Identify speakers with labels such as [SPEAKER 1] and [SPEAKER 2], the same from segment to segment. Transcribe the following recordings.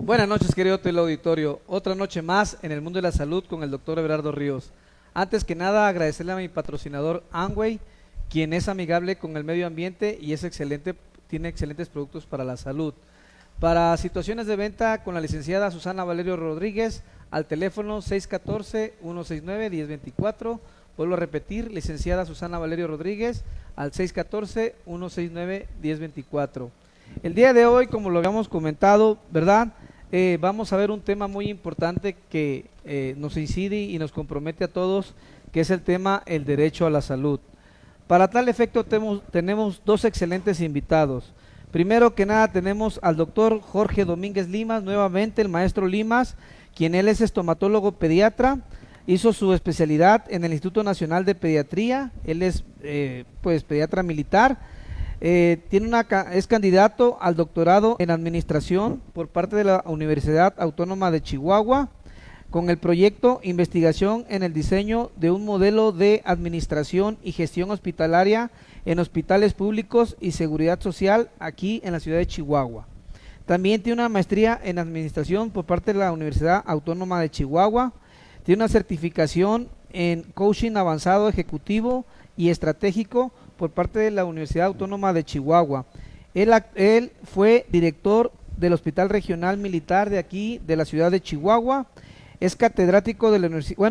[SPEAKER 1] Buenas noches, querido teleauditorio. Otra noche más en el mundo de la salud con el doctor Everardo Ríos. Antes que nada, agradecerle a mi patrocinador Amway, quien es amigable con el medio ambiente y es excelente, tiene excelentes productos para la salud. Para situaciones de venta con la licenciada Susana Valerio Rodríguez, al teléfono 614-169-1024. Vuelvo a repetir, licenciada Susana Valerio Rodríguez, al 614-169-1024. El día de hoy, como lo habíamos comentado, ¿verdad? Vamos a ver un tema muy importante que nos incide y nos compromete a todos, que es el tema el derecho a la salud. Para tal efecto tenemos dos excelentes invitados. Primero que nada tenemos al doctor Jorge Domínguez Limas, nuevamente el maestro Limas, quien él es estomatólogo pediatra, hizo su especialidad en el Instituto Nacional de Pediatría, él es pues pediatra militar. Es candidato al doctorado en administración por parte de la Universidad Autónoma de Chihuahua con el proyecto Investigación en el diseño de un modelo de administración y gestión hospitalaria en hospitales públicos y seguridad social aquí en la ciudad de Chihuahua. También tiene una maestría en administración por parte de la Universidad Autónoma de Chihuahua. Tiene una certificación en coaching avanzado ejecutivo y estratégico por parte de la Universidad Autónoma de Chihuahua. Él fue director del Hospital Regional Militar de aquí, de la ciudad de Chihuahua. Es catedrático de la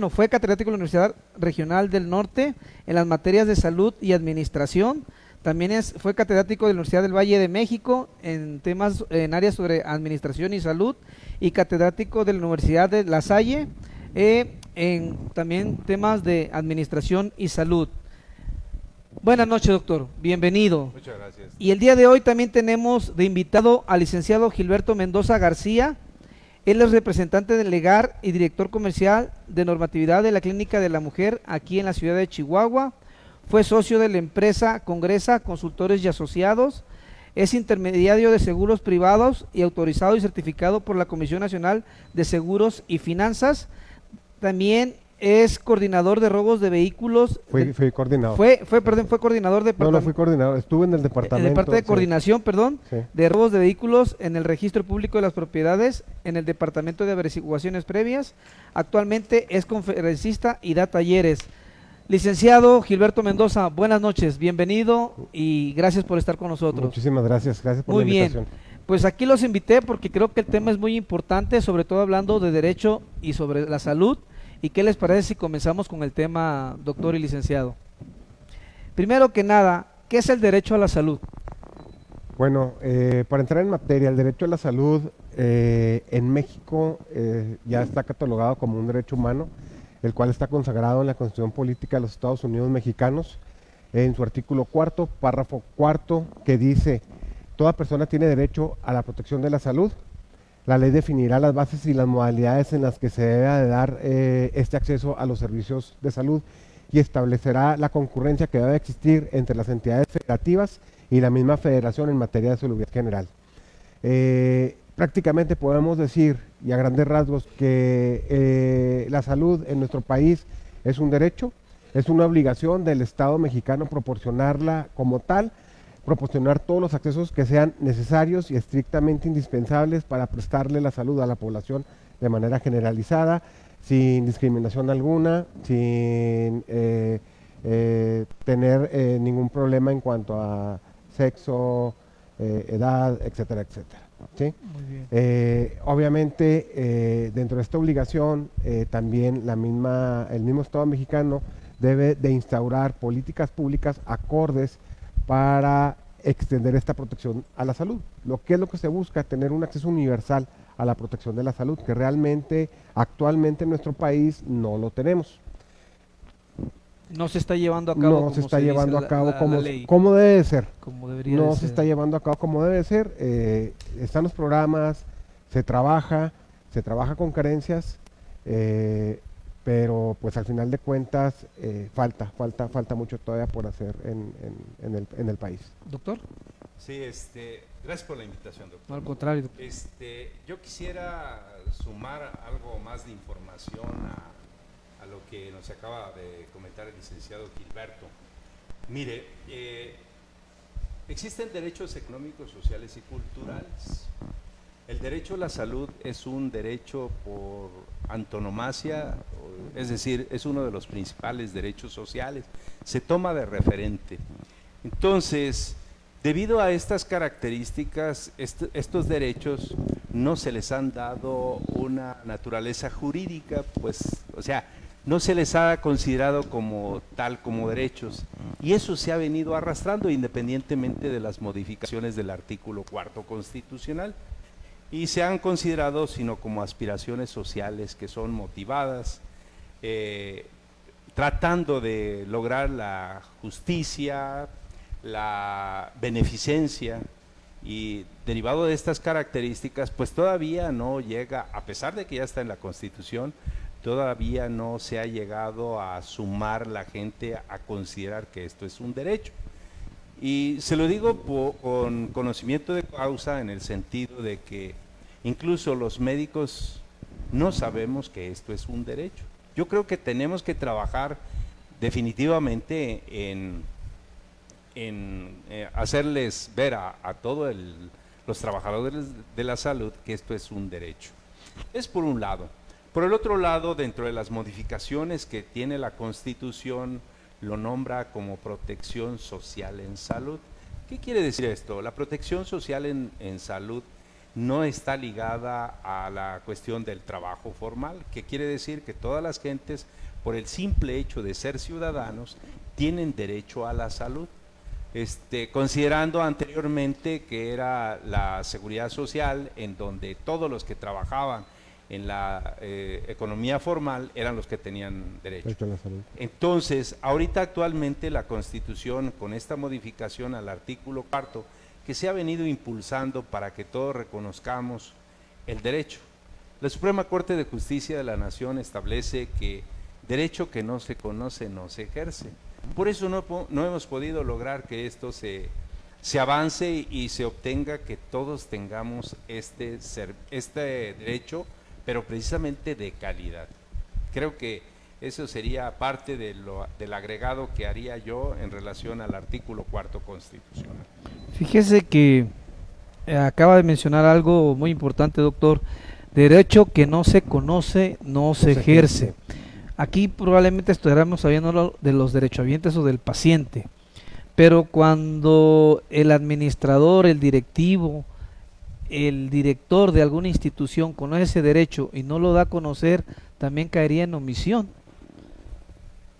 [SPEAKER 1] fue catedrático de la Universidad Regional del Norte en las materias de salud y administración. También fue catedrático de la Universidad del Valle de México en temas, en áreas sobre administración y salud, y catedrático de la Universidad de La Salle en también temas de administración y salud. Buenas noches, doctor. Bienvenido.
[SPEAKER 2] Muchas gracias.
[SPEAKER 1] Y el día de hoy también tenemos de invitado al licenciado Gilberto Mendoza García. Él es representante del LEGAR y director comercial de normatividad de la Clínica de la Mujer aquí en la ciudad de Chihuahua. Fue socio de la empresa Congresa Consultores y Asociados. Es intermediario de seguros privados y autorizado y certificado por la Comisión Nacional de Seguros y Finanzas. También es coordinador de robos de vehículos.
[SPEAKER 2] Fui coordinador.
[SPEAKER 1] Fue coordinador de
[SPEAKER 2] No fui coordinador, estuve en el departamento.
[SPEAKER 1] En el parte de coordinación,
[SPEAKER 2] sí.
[SPEAKER 1] de robos de vehículos en el Registro Público de las Propiedades, en el Departamento de Averiguaciones Previas. Actualmente es conferencista y da talleres. Licenciado Gilberto Mendoza, buenas noches, bienvenido y gracias por estar con nosotros.
[SPEAKER 2] Muchísimas gracias por
[SPEAKER 1] Muy
[SPEAKER 2] la invitación.
[SPEAKER 1] Bien, pues aquí los invité porque creo que el tema es muy importante, sobre todo hablando de derecho y sobre la salud. ¿Y qué les parece si comenzamos con el tema, doctor y licenciado? Primero que nada, ¿qué es el derecho a la salud?
[SPEAKER 2] Bueno, para entrar en materia, el derecho a la salud en México ya está catalogado como un derecho humano, el cual está consagrado en la Constitución Política de los Estados Unidos Mexicanos, en su artículo 4, párrafo 4, que dice: toda persona tiene derecho a la protección de la salud. La ley definirá las bases y las modalidades en las que se debe de dar este acceso a los servicios de salud y establecerá la concurrencia que debe existir entre las entidades federativas y la misma federación en materia de salud general. Prácticamente podemos decir, y a grandes rasgos, que la salud en nuestro país es un derecho, es una obligación del Estado mexicano proporcionarla como tal, proporcionar todos los accesos que sean necesarios y estrictamente indispensables para prestarle la salud a la población de manera generalizada, sin discriminación alguna, sin tener ningún problema en cuanto a sexo, edad, etcétera, etcétera. ¿Sí?
[SPEAKER 1] Muy bien.
[SPEAKER 2] Obviamente, dentro de esta obligación, también el mismo Estado mexicano debe de instaurar políticas públicas acordes para extender esta protección a la salud. ¿Qué es lo que se busca? Tener un acceso universal a la protección de la salud, que realmente actualmente en nuestro país no lo tenemos.
[SPEAKER 1] No se está llevando a cabo.
[SPEAKER 2] No se está llevando a cabo
[SPEAKER 1] ley.
[SPEAKER 2] como debe de ser.
[SPEAKER 1] Como debería
[SPEAKER 2] No
[SPEAKER 1] de
[SPEAKER 2] se
[SPEAKER 1] ser.
[SPEAKER 2] está llevando a cabo como debe de ser. Están los programas, se trabaja con carencias, pero pues al final de cuentas falta mucho todavía por hacer en el país.
[SPEAKER 1] ¿Doctor?
[SPEAKER 3] Sí, gracias por la invitación, doctor.
[SPEAKER 1] No, al contrario, doctor.
[SPEAKER 3] Yo quisiera sumar algo más de información a lo que nos acaba de comentar el licenciado Gilberto. Mire, existen derechos económicos, sociales y culturales. El derecho a la salud es un derecho por antonomasia, es decir, es uno de los principales derechos sociales, se toma de referente. Entonces, debido a estas características, estos derechos no se les han dado una naturaleza jurídica, pues, o sea, no se les ha considerado como tal, como derechos, y eso se ha venido arrastrando independientemente de las modificaciones del artículo 4 constitucional, y se han considerado sino como aspiraciones sociales que son motivadas, tratando de lograr la justicia, la beneficencia, y derivado de estas características, pues todavía no llega, a pesar de que ya está en la Constitución, todavía no se ha llegado a sumar la gente a considerar que esto es un derecho. Y se lo digo con conocimiento de causa, en el sentido de que incluso los médicos no sabemos que esto es un derecho. Yo creo que tenemos que trabajar definitivamente en hacerles ver a todos los trabajadores de la salud que esto es un derecho. Es por un lado. Por el otro lado, dentro de las modificaciones que tiene la Constitución, lo nombra como protección social en salud. ¿Qué quiere decir esto? La protección social en salud no está ligada a la cuestión del trabajo formal, que quiere decir que todas las gentes, por el simple hecho de ser ciudadanos, tienen derecho a la salud. Considerando anteriormente que era la seguridad social, en donde todos los que trabajaban en la economía formal eran los que tenían derecho.
[SPEAKER 2] A la salud.
[SPEAKER 3] Entonces, ahorita actualmente la Constitución, con esta modificación al artículo 4, que se ha venido impulsando para que todos reconozcamos el derecho. La Suprema Corte de Justicia de la Nación establece que derecho que no se conoce no se ejerce. Por eso no hemos podido lograr que esto se avance y se obtenga que todos tengamos este derecho, pero precisamente de calidad. Creo que eso sería parte del agregado que haría yo en relación al artículo 4 constitucional.
[SPEAKER 1] Fíjese que acaba de mencionar algo muy importante, doctor. Derecho que no se conoce no se ejerce. Aquí probablemente estuviéramos hablando de los derechohabientes o del paciente, pero cuando el administrador, el directivo, el director de alguna institución conoce ese derecho y no lo da a conocer, también caería en omisión.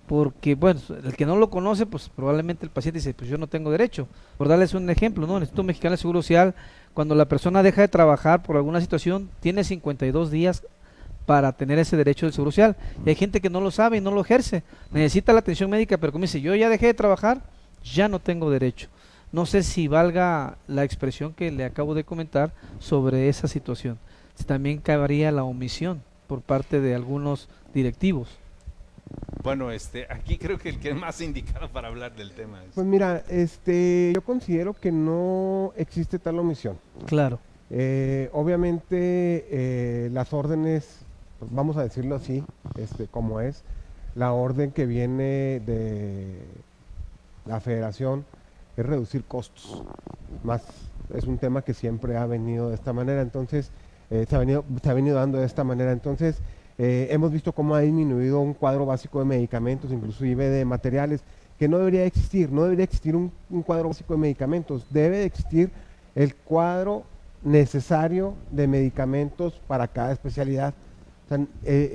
[SPEAKER 1] Porque, bueno, el que no lo conoce, pues probablemente el paciente dice, pues yo no tengo derecho. Por darles un ejemplo, ¿no? El Instituto Mexicano de Seguro Social, cuando la persona deja de trabajar por alguna situación, tiene 52 días para tener ese derecho del Seguro Social. Y hay gente que no lo sabe y no lo ejerce. Necesita la atención médica, pero como dice, yo ya dejé de trabajar, ya no tengo derecho. No sé si valga la expresión que le acabo de comentar sobre esa situación. También cabería la omisión por parte de algunos directivos.
[SPEAKER 3] Bueno, aquí creo que el que es más indicado para hablar del tema es...
[SPEAKER 2] Pues mira, yo considero que no existe tal omisión.
[SPEAKER 1] Claro.
[SPEAKER 2] Obviamente las órdenes, pues vamos a decirlo así, como es, la orden que viene de la federación es reducir costos, más es un tema que siempre ha venido de esta manera, entonces se ha venido dando de esta manera, entonces hemos visto cómo ha disminuido un cuadro básico de medicamentos, inclusive de materiales, que no debería existir, no debería existir un cuadro básico de medicamentos, debe de existir el cuadro necesario de medicamentos para cada especialidad. O sea,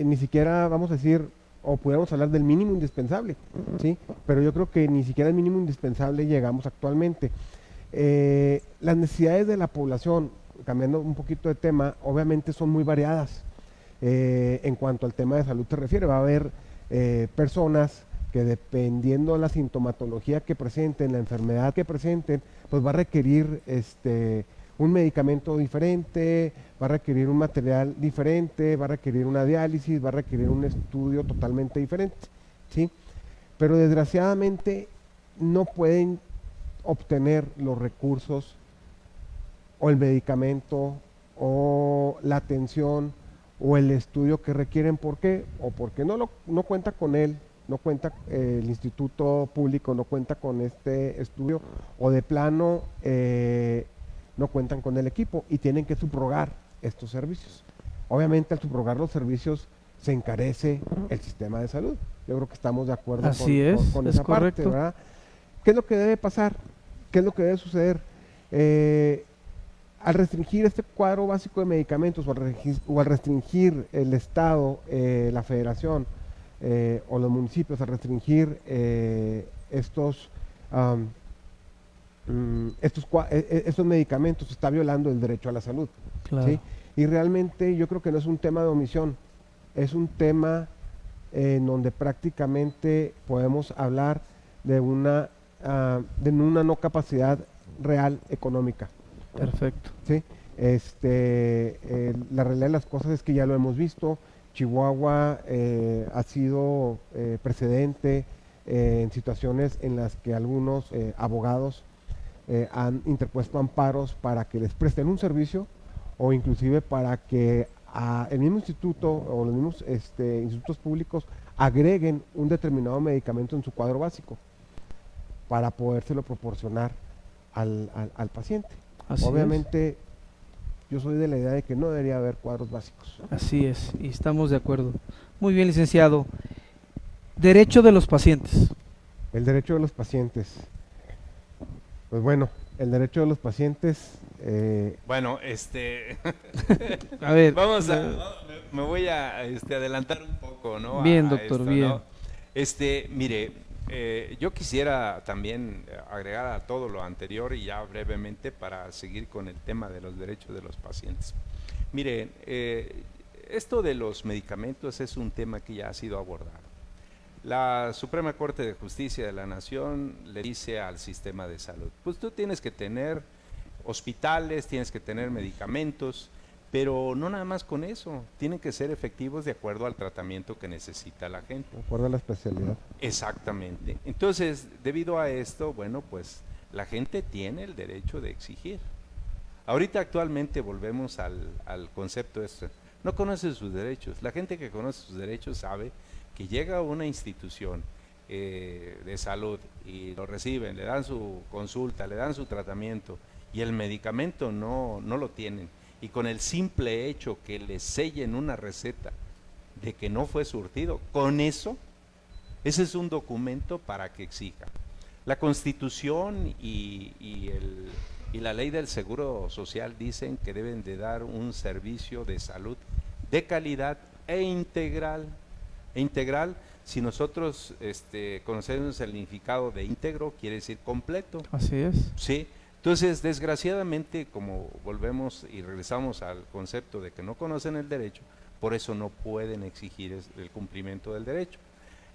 [SPEAKER 2] ni siquiera vamos a decir, o pudiéramos hablar del mínimo indispensable, ¿sí? Pero yo creo que ni siquiera al mínimo indispensable llegamos actualmente. Las necesidades de la población, cambiando un poquito de tema, obviamente son muy variadas. En cuanto al tema de salud se refiere, va a haber personas que dependiendo de la sintomatología que presenten, la enfermedad que presenten, pues va a requerir un medicamento diferente, va a requerir un material diferente, va a requerir una diálisis, va a requerir un estudio totalmente diferente, ¿sí? Pero desgraciadamente no pueden obtener los recursos o el medicamento o la atención o el estudio que requieren. ¿Por qué? O porque no cuenta con él, no cuenta el instituto público, no cuenta con este estudio, o de plano no cuentan con el equipo y tienen que subrogar estos servicios. Obviamente al subrogar los servicios se encarece el sistema de salud. Yo creo que estamos de acuerdo
[SPEAKER 1] Así es,
[SPEAKER 2] con
[SPEAKER 1] es
[SPEAKER 2] esa parte,
[SPEAKER 1] correcto.
[SPEAKER 2] ¿verdad? ¿Qué es lo que debe pasar? ¿Qué es lo que debe suceder? Al restringir este cuadro básico de medicamentos o al restringir el Estado, la Federación o los municipios, al restringir estos medicamentos, está violando el derecho a la salud.
[SPEAKER 1] Claro.
[SPEAKER 2] ¿Sí? Y realmente yo creo que no es un tema de omisión, es un tema en donde prácticamente podemos hablar de una no capacidad real económica.
[SPEAKER 1] Perfecto.
[SPEAKER 2] ¿Sí? La realidad de las cosas es que ya lo hemos visto. Chihuahua ha sido precedente en situaciones en las que algunos abogados han interpuesto amparos para que les presten un servicio o inclusive para que el mismo instituto o los mismos institutos públicos agreguen un determinado medicamento en su cuadro básico para podérselo proporcionar al paciente.
[SPEAKER 1] Así
[SPEAKER 2] Obviamente yo soy de la idea de que no debería haber cuadros básicos.
[SPEAKER 1] Así es, y estamos de acuerdo. Muy bien, licenciado. Derecho de los pacientes.
[SPEAKER 2] El derecho de los pacientes. Pues bueno, el derecho de los pacientes...
[SPEAKER 3] Bueno,
[SPEAKER 1] A ver.
[SPEAKER 3] me voy a adelantar un poco, ¿no?
[SPEAKER 1] Bien,
[SPEAKER 3] a
[SPEAKER 1] doctor,
[SPEAKER 3] esto,
[SPEAKER 1] bien.
[SPEAKER 3] ¿no? Mire, yo quisiera también agregar a todo lo anterior y ya brevemente para seguir con el tema de los derechos de los pacientes. Mire, esto de los medicamentos es un tema que ya ha sido abordado. La Suprema Corte de Justicia de la Nación le dice al sistema de salud, pues tú tienes que tener hospitales, tienes que tener medicamentos, pero no nada más con eso, tienen que ser efectivos de acuerdo al tratamiento que necesita la gente.
[SPEAKER 2] De acuerdo a la especialidad.
[SPEAKER 3] Exactamente. Entonces, debido a esto, bueno, pues la gente tiene el derecho de exigir. Ahorita actualmente volvemos al concepto este, no conoce sus derechos. La gente que conoce sus derechos sabe que llega a una institución de salud y lo reciben, le dan su consulta, le dan su tratamiento y el medicamento no lo tienen. Y con el simple hecho que le sellen una receta de que no fue surtido, con eso, ese es un documento para que exija. La Constitución y la ley del Seguro Social dicen que deben de dar un servicio de salud de calidad e integral. Si nosotros conocemos el significado de íntegro, quiere decir completo.
[SPEAKER 1] Así es.
[SPEAKER 3] Sí. Entonces, desgraciadamente, como volvemos y regresamos al concepto de que no conocen el derecho, por eso no pueden exigir el cumplimiento del derecho.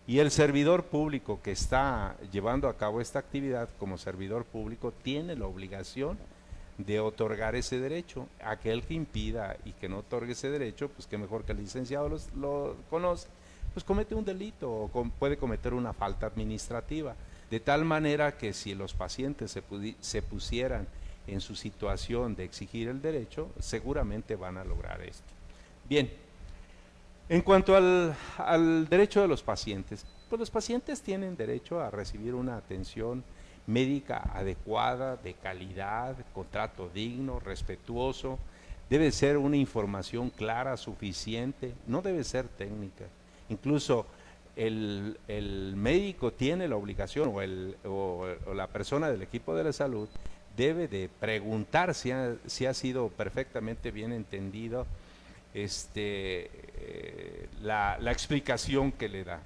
[SPEAKER 3] Y el servidor público que está llevando a cabo esta actividad como servidor público tiene la obligación de otorgar ese derecho. Aquel que impida y que no otorgue ese derecho, pues que mejor que el licenciado lo conoce, pues comete un delito o puede cometer una falta administrativa. De tal manera que si los pacientes se pusieran en su situación de exigir el derecho, seguramente van a lograr esto. Bien, en cuanto al derecho de los pacientes, pues los pacientes tienen derecho a recibir una atención médica adecuada, de calidad, con trato digno, respetuoso. Debe ser una información clara, suficiente, no debe ser técnica. Incluso el médico tiene la obligación o la persona del equipo de la salud debe de preguntar si ha sido perfectamente bien entendido la explicación que le da.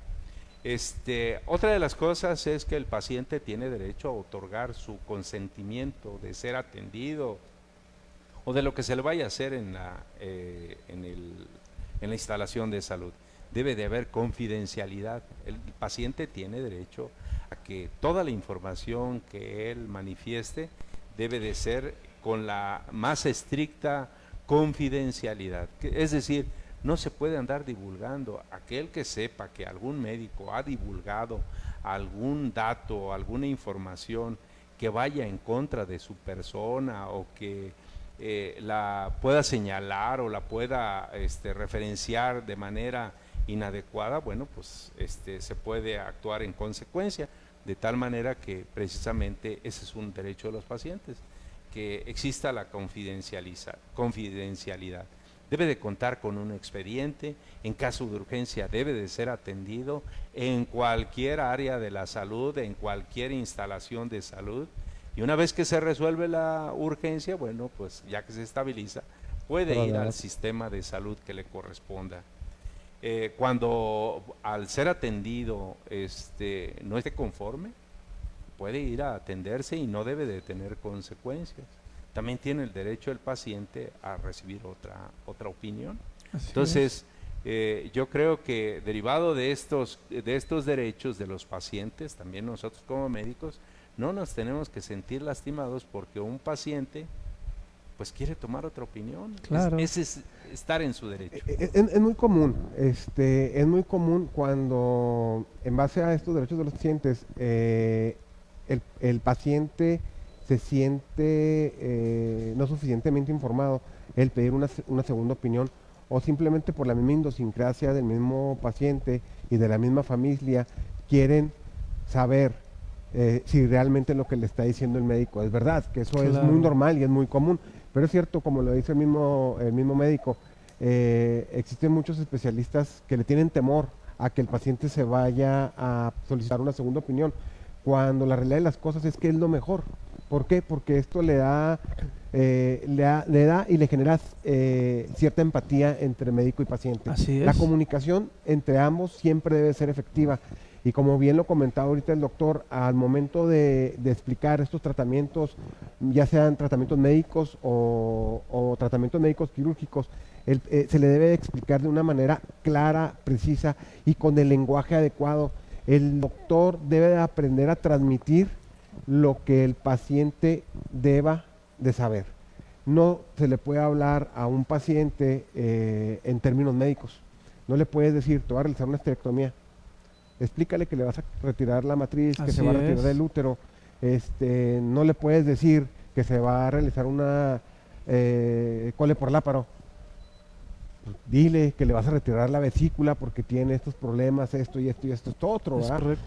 [SPEAKER 3] Otra de las cosas es que el paciente tiene derecho a otorgar su consentimiento de ser atendido o de lo que se le vaya a hacer en la instalación de salud. Debe de haber confidencialidad. El paciente tiene derecho a que toda la información que él manifieste debe de ser con la más estricta confidencialidad. Es decir, no se puede andar divulgando. Aquel que sepa que algún médico ha divulgado algún dato, alguna información que vaya en contra de su persona o que la pueda señalar o la pueda referenciar de manera inadecuada, bueno, pues se puede actuar en consecuencia, de tal manera que precisamente ese es un derecho de los pacientes, que exista la confidencialidad. Debe de contar con un expediente, en caso de urgencia debe de ser atendido en cualquier área de la salud, en cualquier instalación de salud, y una vez que se resuelve la urgencia, bueno, pues ya que se estabiliza, puede ir al sistema de salud que le corresponda. Cuando al ser atendido no esté conforme, puede ir a atenderse y no debe de tener consecuencias. También tiene el derecho el paciente a recibir otra opinión. Entonces, yo creo que derivado de estos derechos de los pacientes, también nosotros como médicos, no nos tenemos que sentir lastimados porque un paciente pues quiere tomar otra opinión.
[SPEAKER 1] Claro.
[SPEAKER 3] Ese es estar en su derecho.
[SPEAKER 2] Es muy común, es muy común cuando en base a estos derechos de los pacientes, el paciente se siente no suficientemente informado, el pedir una segunda opinión, o simplemente por la misma idiosincrasia del mismo paciente y de la misma familia, quieren saber si realmente lo que le está diciendo el médico es verdad, que eso es muy normal y es muy común. Pero es cierto, como lo dice el mismo médico, existen muchos especialistas que le tienen temor a que el paciente se vaya a solicitar una segunda opinión, cuando la realidad de las cosas es que es lo mejor. ¿Por qué? Porque esto le da y le genera cierta empatía entre médico y paciente.
[SPEAKER 1] Así es.
[SPEAKER 2] La comunicación entre ambos siempre debe ser efectiva. Y como bien lo comentaba ahorita el doctor, al momento de explicar estos tratamientos, ya sean tratamientos médicos o tratamientos médicos quirúrgicos, se le debe explicar de una manera clara, precisa y con el lenguaje adecuado. El doctor debe de aprender a transmitir lo que el paciente deba de saber. No se le puede hablar a un paciente en términos médicos. No le puedes decir, te voy a realizar una esterectomía. Explícale que le vas a retirar la matriz, que se va a retirar el útero. No le puedes decir que se va a realizar una cole por láparo. Dile que le vas a retirar la vesícula porque tiene estos problemas, esto y esto y esto, esto otro, ¿verdad?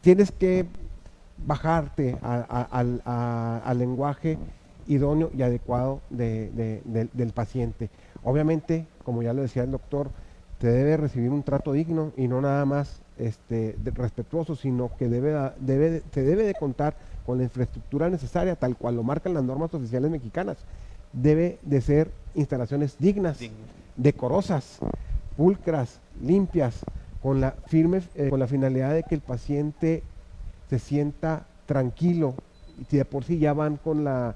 [SPEAKER 2] Tienes que bajarte al lenguaje idóneo y adecuado del paciente. Obviamente, como ya lo decía el doctor, te debe recibir un trato digno y no nada más respetuoso, sino que se debe de contar con la infraestructura necesaria, tal cual lo marcan las normas oficiales mexicanas. Debe de ser instalaciones dignas, decorosas, pulcras, limpias, con la finalidad de que el paciente se sienta tranquilo, y si de por sí ya van con la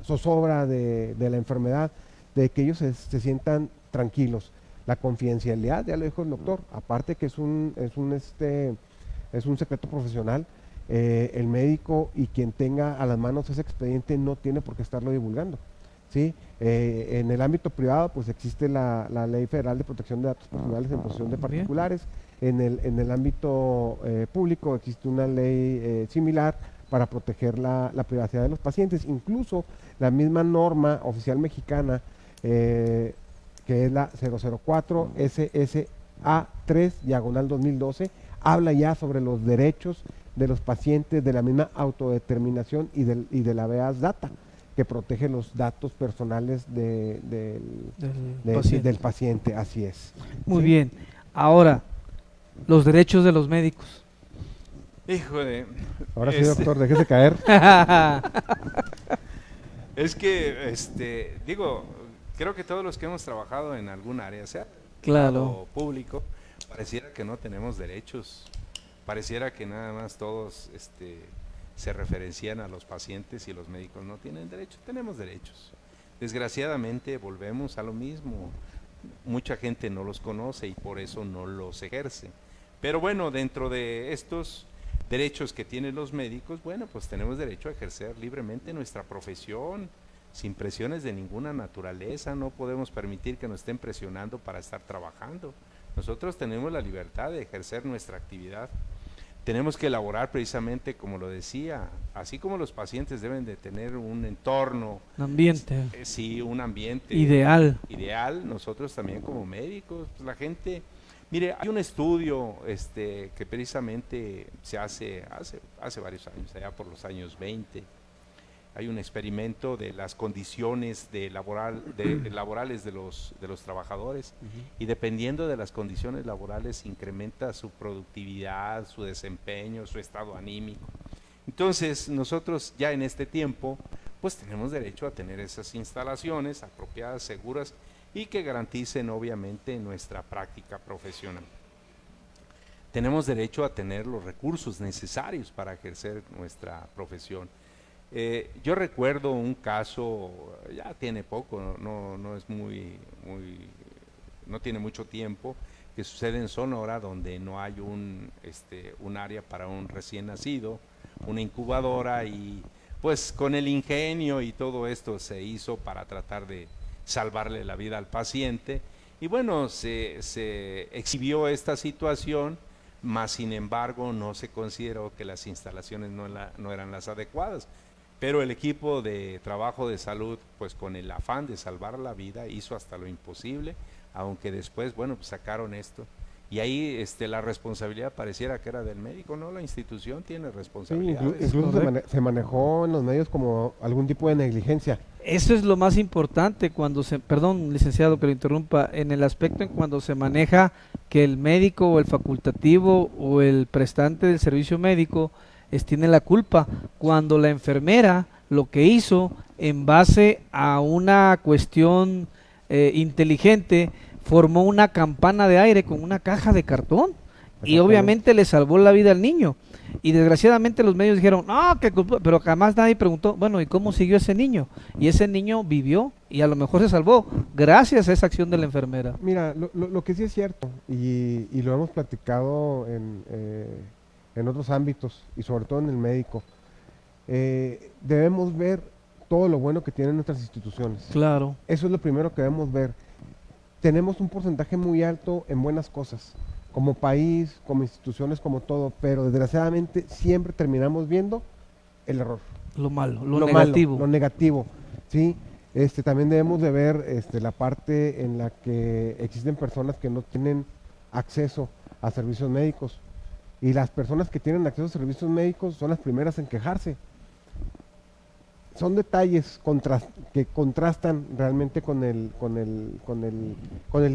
[SPEAKER 2] zozobra de la enfermedad, de que ellos se sientan tranquilos. La confidencialidad, ya lo dijo el doctor, aparte que es un secreto profesional, el médico y quien tenga a las manos ese expediente no tiene por qué estarlo divulgando, ¿sí? En el ámbito privado pues existe la Ley Federal de Protección de Datos Personales en posesión de particulares. En el ámbito público existe una ley similar para proteger la privacidad de los pacientes. Incluso la misma norma oficial mexicana, que es la 004 SSA 3/2012, habla ya sobre los derechos de los pacientes, de la misma autodeterminación y de la habeas data, que protege los datos personales del paciente. Así es.
[SPEAKER 1] Muy bien. Ahora, los derechos de los médicos.
[SPEAKER 3] Híjole.
[SPEAKER 2] Ahora sí, doctor, déjese caer.
[SPEAKER 3] Es que, digo, creo que todos los que hemos trabajado en algún área, sea
[SPEAKER 1] claro,
[SPEAKER 3] público, pareciera que no tenemos derechos. Pareciera que nada más todos se referencian a los pacientes y los médicos no tienen derechos. Tenemos derechos. Desgraciadamente volvemos a lo mismo. Mucha gente no los conoce y por eso no los ejerce. Pero bueno, dentro de estos derechos que tienen los médicos, bueno, pues tenemos derecho a ejercer libremente nuestra profesión, sin presiones de ninguna naturaleza. No podemos permitir que nos estén presionando para estar trabajando. Nosotros tenemos la libertad de ejercer nuestra actividad. Tenemos que elaborar precisamente, como lo decía, así como los pacientes deben de tener un entorno,
[SPEAKER 1] un ambiente,
[SPEAKER 3] sí, un ambiente
[SPEAKER 1] ideal,
[SPEAKER 3] nosotros también como médicos, pues la gente, mire, hay un estudio que precisamente se hace varios años, allá por los años 20, hay un experimento de las condiciones laborales de los trabajadores, y dependiendo de las condiciones laborales incrementa su productividad, su desempeño, su estado anímico. Entonces nosotros ya en este tiempo pues tenemos derecho a tener esas instalaciones apropiadas, seguras y que garanticen obviamente nuestra práctica profesional. Tenemos derecho a tener los recursos necesarios para ejercer nuestra profesión. Yo recuerdo un caso, ya tiene poco, no es no tiene mucho tiempo, que sucede en Sonora, donde no hay un área para un recién nacido, una incubadora, y pues con el ingenio y todo esto se hizo para tratar de salvarle la vida al paciente, y bueno, se exhibió esta situación, mas sin embargo no se consideró que las instalaciones no eran las adecuadas. Pero el equipo de trabajo de salud, pues con el afán de salvar la vida, hizo hasta lo imposible, aunque después, bueno, pues sacaron esto. Y ahí la responsabilidad pareciera que era del médico, ¿no? La institución tiene responsabilidades.
[SPEAKER 2] Sí, incluso se manejó en los medios como algún tipo de negligencia.
[SPEAKER 1] Eso es lo más importante perdón, licenciado, que lo interrumpa, en el aspecto en cuando se maneja que el médico o el facultativo o el prestante del servicio médico tiene la culpa, cuando la enfermera lo que hizo en base a una cuestión inteligente, formó una campana de aire con una caja de cartón y obviamente le salvó la vida al niño. Y desgraciadamente los medios dijeron, no, que culpa, pero jamás nadie preguntó, bueno, ¿y cómo siguió ese niño? Y ese niño vivió y a lo mejor se salvó gracias a esa acción de la enfermera.
[SPEAKER 2] Mira, lo que sí es cierto, y lo hemos platicado en otros ámbitos, y sobre todo en el médico, debemos ver todo lo bueno que tienen nuestras instituciones.
[SPEAKER 1] Claro.
[SPEAKER 2] Eso es lo primero que debemos ver. Tenemos un porcentaje muy alto en buenas cosas, como país, como instituciones, como todo, pero desgraciadamente siempre terminamos viendo el error.
[SPEAKER 1] Lo malo, lo negativo.
[SPEAKER 2] Lo negativo, ¿sí? También debemos de ver la parte en la que existen personas que no tienen acceso a servicios médicos, y las personas que tienen acceso a servicios médicos son las primeras en quejarse. Son detalles que contrastan realmente con el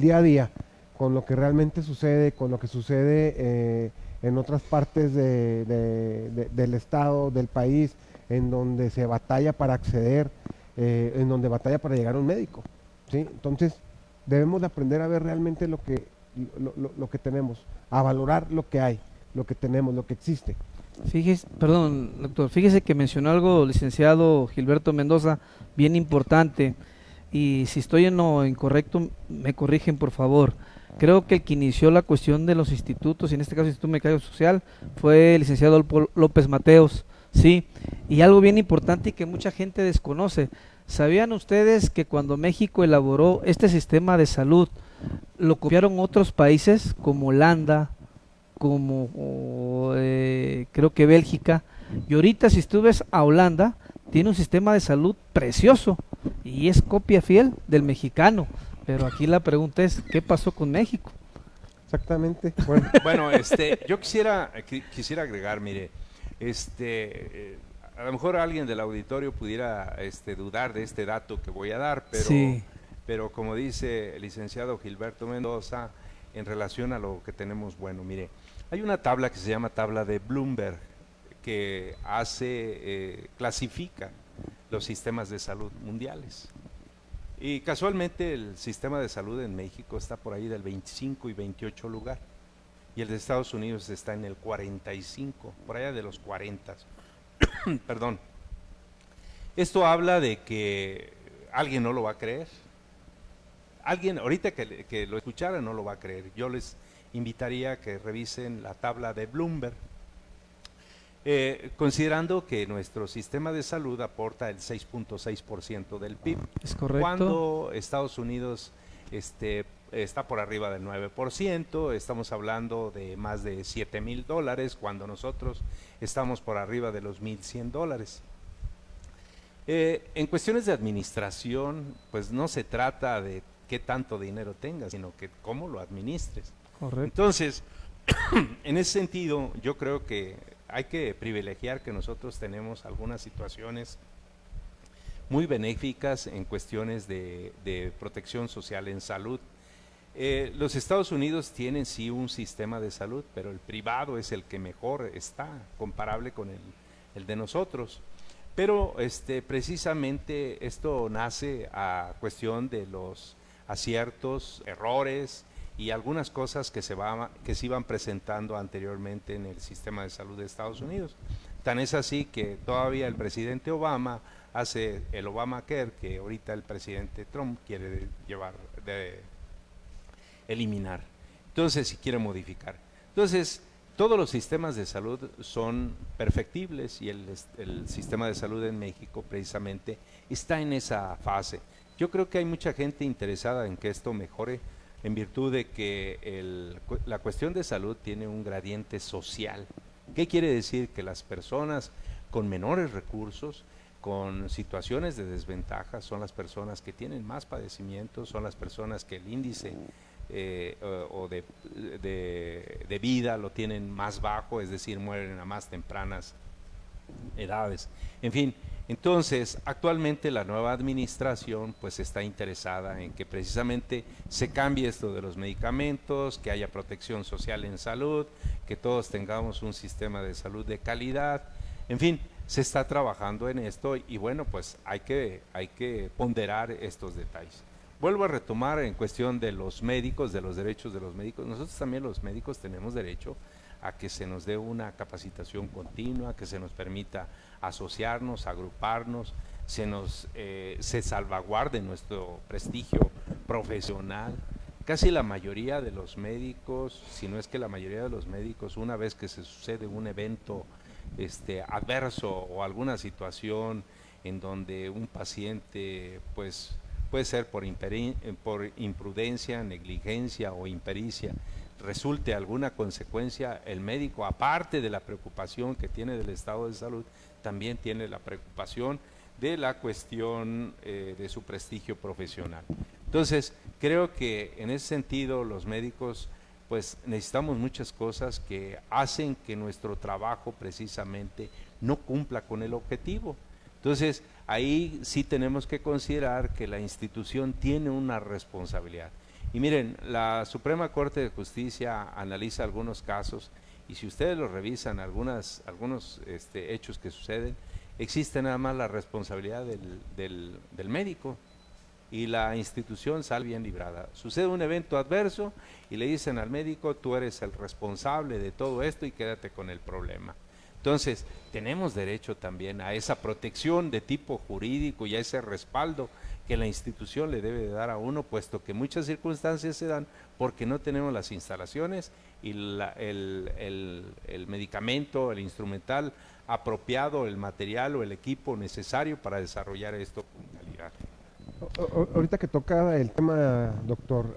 [SPEAKER 2] día a día, con lo que realmente sucede, con lo que sucede en otras partes del estado, del país, en donde se batalla para acceder, en donde batalla para llegar a un médico, ¿sí? Entonces debemos de aprender a ver realmente lo que tenemos, a valorar lo que hay, lo que tenemos, lo que existe.
[SPEAKER 1] Fíjese, perdón, doctor, fíjese que mencionó algo, licenciado Gilberto Mendoza, bien importante, y si estoy en lo incorrecto, me corrigen por favor. Creo que el que inició la cuestión de los institutos, y en este caso el Instituto Mecánico Social, fue el licenciado López Mateos, sí, y algo bien importante y que mucha gente desconoce. ¿Sabían ustedes que cuando México elaboró este sistema de salud, lo copiaron otros países como Holanda, como creo que Bélgica, y ahorita si tú ves a Holanda, tiene un sistema de salud precioso y es copia fiel del mexicano, pero aquí la pregunta es, ¿qué pasó con México?
[SPEAKER 2] Exactamente.
[SPEAKER 3] Bueno, yo quisiera agregar, mire, a lo mejor alguien del auditorio pudiera dudar de este dato que voy a dar, pero,
[SPEAKER 1] sí,
[SPEAKER 3] pero como dice el licenciado Gilberto Mendoza, en relación a lo que tenemos, bueno, mire, hay una tabla que se llama tabla de Bloomberg que clasifica los sistemas de salud mundiales. Y casualmente el sistema de salud en México está por ahí del 25 y 28 lugar. Y el de Estados Unidos está en el 45, por allá de los 40. Perdón. Esto habla de que alguien no lo va a creer. Alguien ahorita que lo escuchara no lo va a creer. Yo les invitaría a que revisen la tabla de Bloomberg, considerando que nuestro sistema de salud aporta el 6.6% del PIB.
[SPEAKER 1] Es correcto.
[SPEAKER 3] Cuando Estados Unidos está por arriba del 9%, estamos hablando de más de $7,000, cuando nosotros estamos por arriba de los $1,100. En cuestiones de administración, pues no se trata de qué tanto dinero tengas, sino que cómo lo administres.
[SPEAKER 1] Correcto.
[SPEAKER 3] Entonces, en ese sentido, yo creo que hay que privilegiar que nosotros tenemos algunas situaciones muy benéficas en cuestiones de protección social en salud. Los Estados Unidos tienen sí un sistema de salud, pero el privado es el que mejor está, comparable con el de nosotros. Pero precisamente esto nace a cuestión de los aciertos, errores y algunas cosas que se iban presentando anteriormente en el sistema de salud de Estados Unidos. Tan es así que todavía el presidente Obama hace el Obamacare, que ahorita el presidente Trump quiere eliminar. Entonces, si quiere modificar. Entonces, todos los sistemas de salud son perfectibles y el sistema de salud en México precisamente está en esa fase. Yo creo que hay mucha gente interesada en que esto mejore en virtud de que la cuestión de salud tiene un gradiente social. ¿Qué quiere decir? Que las personas con menores recursos, con situaciones de desventaja, son las personas que tienen más padecimientos, son las personas que el índice de vida lo tienen más bajo, es decir, mueren a más tempranas edades. En fin, entonces actualmente la nueva administración pues está interesada en que precisamente se cambie esto de los medicamentos, que haya protección social en salud, que todos tengamos un sistema de salud de calidad. En fin, se está trabajando en esto y bueno, pues hay que ponderar estos detalles. Vuelvo a retomar en cuestión de los médicos, de los derechos de los médicos. Nosotros también los médicos tenemos derecho a que se nos dé una capacitación continua, que se nos permita asociarnos, agruparnos, se salvaguarde nuestro prestigio profesional. Casi la mayoría de los médicos, si no es que la mayoría de los médicos, una vez que se sucede un evento adverso o alguna situación en donde un paciente pues puede ser por imprudencia, negligencia o impericia, resulte alguna consecuencia, el médico, aparte de la preocupación que tiene del estado de salud, también tiene la preocupación de la cuestión de su prestigio profesional. Entonces, creo que en ese sentido los médicos pues necesitamos muchas cosas que hacen que nuestro trabajo precisamente no cumpla con el objetivo. Entonces, ahí sí tenemos que considerar que la institución tiene una responsabilidad. Y miren, la Suprema Corte de Justicia analiza algunos casos y si ustedes lo revisan, algunos hechos que suceden, existe nada más la responsabilidad del médico y la institución sale bien librada. Sucede un evento adverso y le dicen al médico, tú eres el responsable de todo esto y quédate con el problema. Entonces, tenemos derecho también a esa protección de tipo jurídico y a ese respaldo que la institución le debe de dar a uno, puesto que muchas circunstancias se dan porque no tenemos las instalaciones y el medicamento, el instrumental apropiado, el material o el equipo necesario para desarrollar esto con calidad.
[SPEAKER 2] Ahorita que toca el tema, doctor,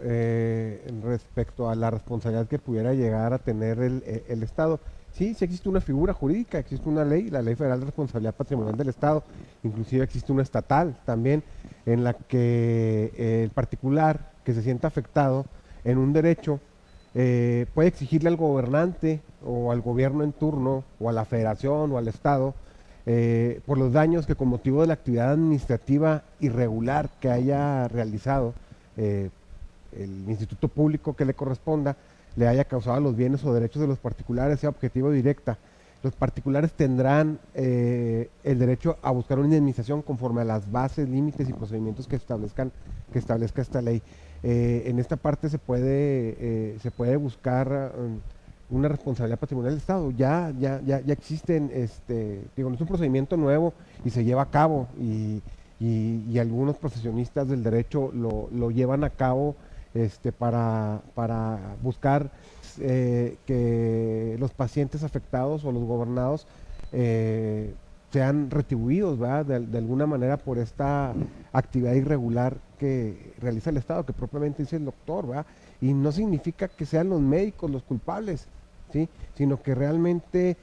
[SPEAKER 2] respecto a la responsabilidad que pudiera llegar a tener el Estado, sí existe una figura jurídica, existe una ley, la Ley Federal de Responsabilidad Patrimonial del Estado, inclusive existe una estatal también, en la que el particular que se sienta afectado en un derecho puede exigirle al gobernante o al gobierno en turno o a la federación o al Estado por los daños que con motivo de la actividad administrativa irregular que haya realizado el instituto público que le corresponda, le haya causado los bienes o derechos de los particulares, sea objetivo directa. Los particulares tendrán el derecho a buscar una indemnización conforme a las bases, límites y procedimientos que establezca esta ley. En esta parte se puede buscar una responsabilidad patrimonial del Estado. Ya existen, no es un procedimiento nuevo y se lleva a cabo y algunos profesionistas del derecho lo llevan a cabo para buscar que los pacientes afectados o los gobernados sean retribuidos, ¿verdad? De alguna manera por esta actividad irregular que realiza el Estado, que propiamente dice el doctor, ¿verdad? Y no significa que sean los médicos los culpables, ¿sí? Sino que realmente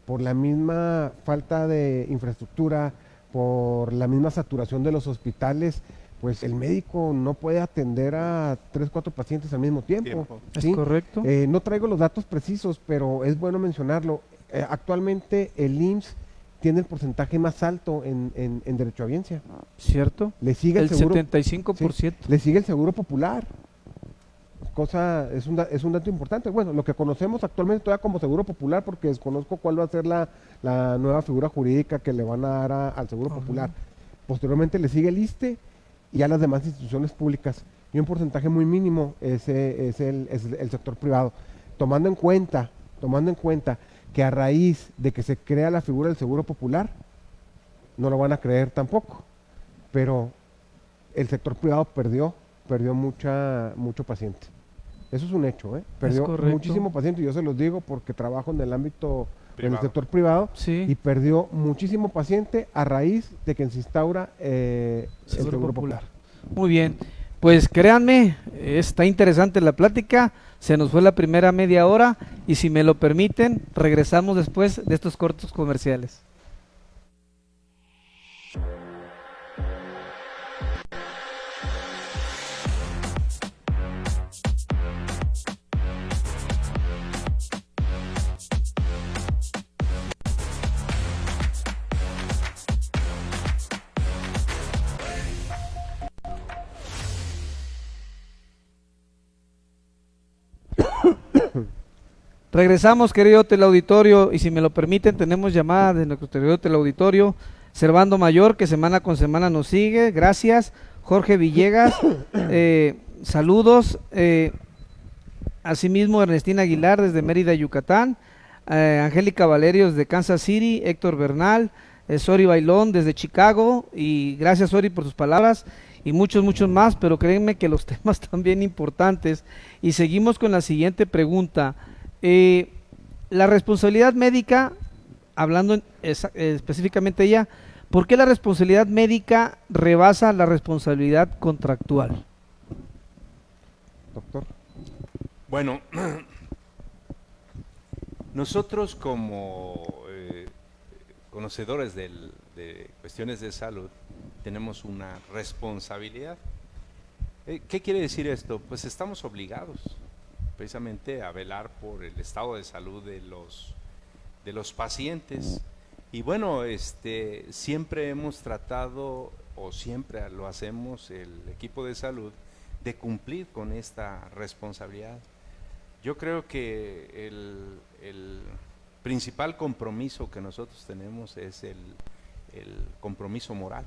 [SPEAKER 2] por la misma falta de infraestructura, por la misma saturación de los hospitales, pues el médico no puede atender a 3, 4 pacientes al mismo tiempo.
[SPEAKER 1] ¿Es
[SPEAKER 2] ¿sí?
[SPEAKER 1] correcto?
[SPEAKER 2] No traigo los datos precisos, pero es bueno mencionarlo. Actualmente el IMSS tiene el porcentaje más alto en derechohabiencia.
[SPEAKER 1] ¿Cierto?
[SPEAKER 2] Le sigue
[SPEAKER 1] El
[SPEAKER 2] seguro,
[SPEAKER 1] 75%.
[SPEAKER 2] le sigue el seguro popular. Es un dato importante. Bueno, lo que conocemos actualmente todavía como seguro popular, porque desconozco cuál va a ser la nueva figura jurídica que le van a dar al seguro popular. Posteriormente le sigue el ISSSTE y a las demás instituciones públicas. Y un porcentaje muy mínimo es el sector privado. Tomando en cuenta que a raíz de que se crea la figura del seguro popular, no lo van a creer tampoco, pero el sector privado perdió mucho paciente. Eso es un hecho, ¿eh? Perdió muchísimo paciente, y yo se los digo porque trabajo en el ámbito del sector privado,
[SPEAKER 1] sí,
[SPEAKER 2] y perdió muchísimo paciente a raíz de que se instaura el seguro popular.
[SPEAKER 1] Muy bien, pues créanme, está interesante la plática, se nos fue la primera media hora y si me lo permiten, regresamos después de estos cortos comerciales. Regresamos, querido teleauditorio, y si me lo permiten, tenemos llamada de nuestro querido teleauditorio, Servando Mayor, que semana con semana nos sigue, gracias. Jorge Villegas, saludos. Asimismo, Ernestina Aguilar desde Mérida, Yucatán. Angélica Valerios de Kansas City, Héctor Bernal, Sori Bailón desde Chicago, y gracias Sori por sus palabras, y muchos más, pero créanme que los temas también importantes. Y seguimos con la siguiente pregunta. La responsabilidad médica, hablando específicamente ella, ¿por qué la responsabilidad médica rebasa la responsabilidad contractual?
[SPEAKER 2] Doctor.
[SPEAKER 3] Bueno, nosotros como conocedores de cuestiones de salud tenemos una responsabilidad. ¿Qué quiere decir esto? Pues estamos obligados precisamente a velar por el estado de salud de los pacientes. Y bueno, siempre hemos tratado, o siempre lo hacemos el equipo de salud, de cumplir con esta responsabilidad. Yo creo que el principal compromiso que nosotros tenemos es el compromiso moral.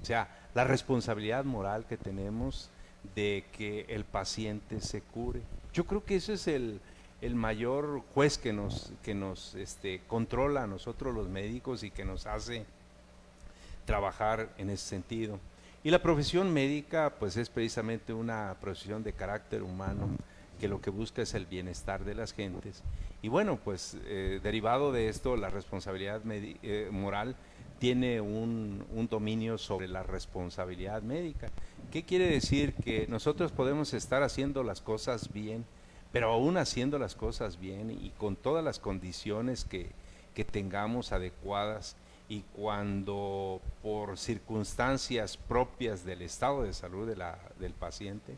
[SPEAKER 3] O sea, la responsabilidad moral que tenemos de que el paciente se cure. Yo creo que ese es el mayor juez que nos controla a nosotros los médicos y que nos hace trabajar en ese sentido. Y la profesión médica pues es precisamente una profesión de carácter humano que lo que busca es el bienestar de las gentes. Y bueno, pues derivado de esto, la responsabilidad moral tiene un dominio sobre la responsabilidad médica. ¿Qué quiere decir? Que nosotros podemos estar haciendo las cosas bien, pero aún haciendo las cosas bien y con todas las condiciones que tengamos adecuadas, y cuando por circunstancias propias del estado de salud del paciente,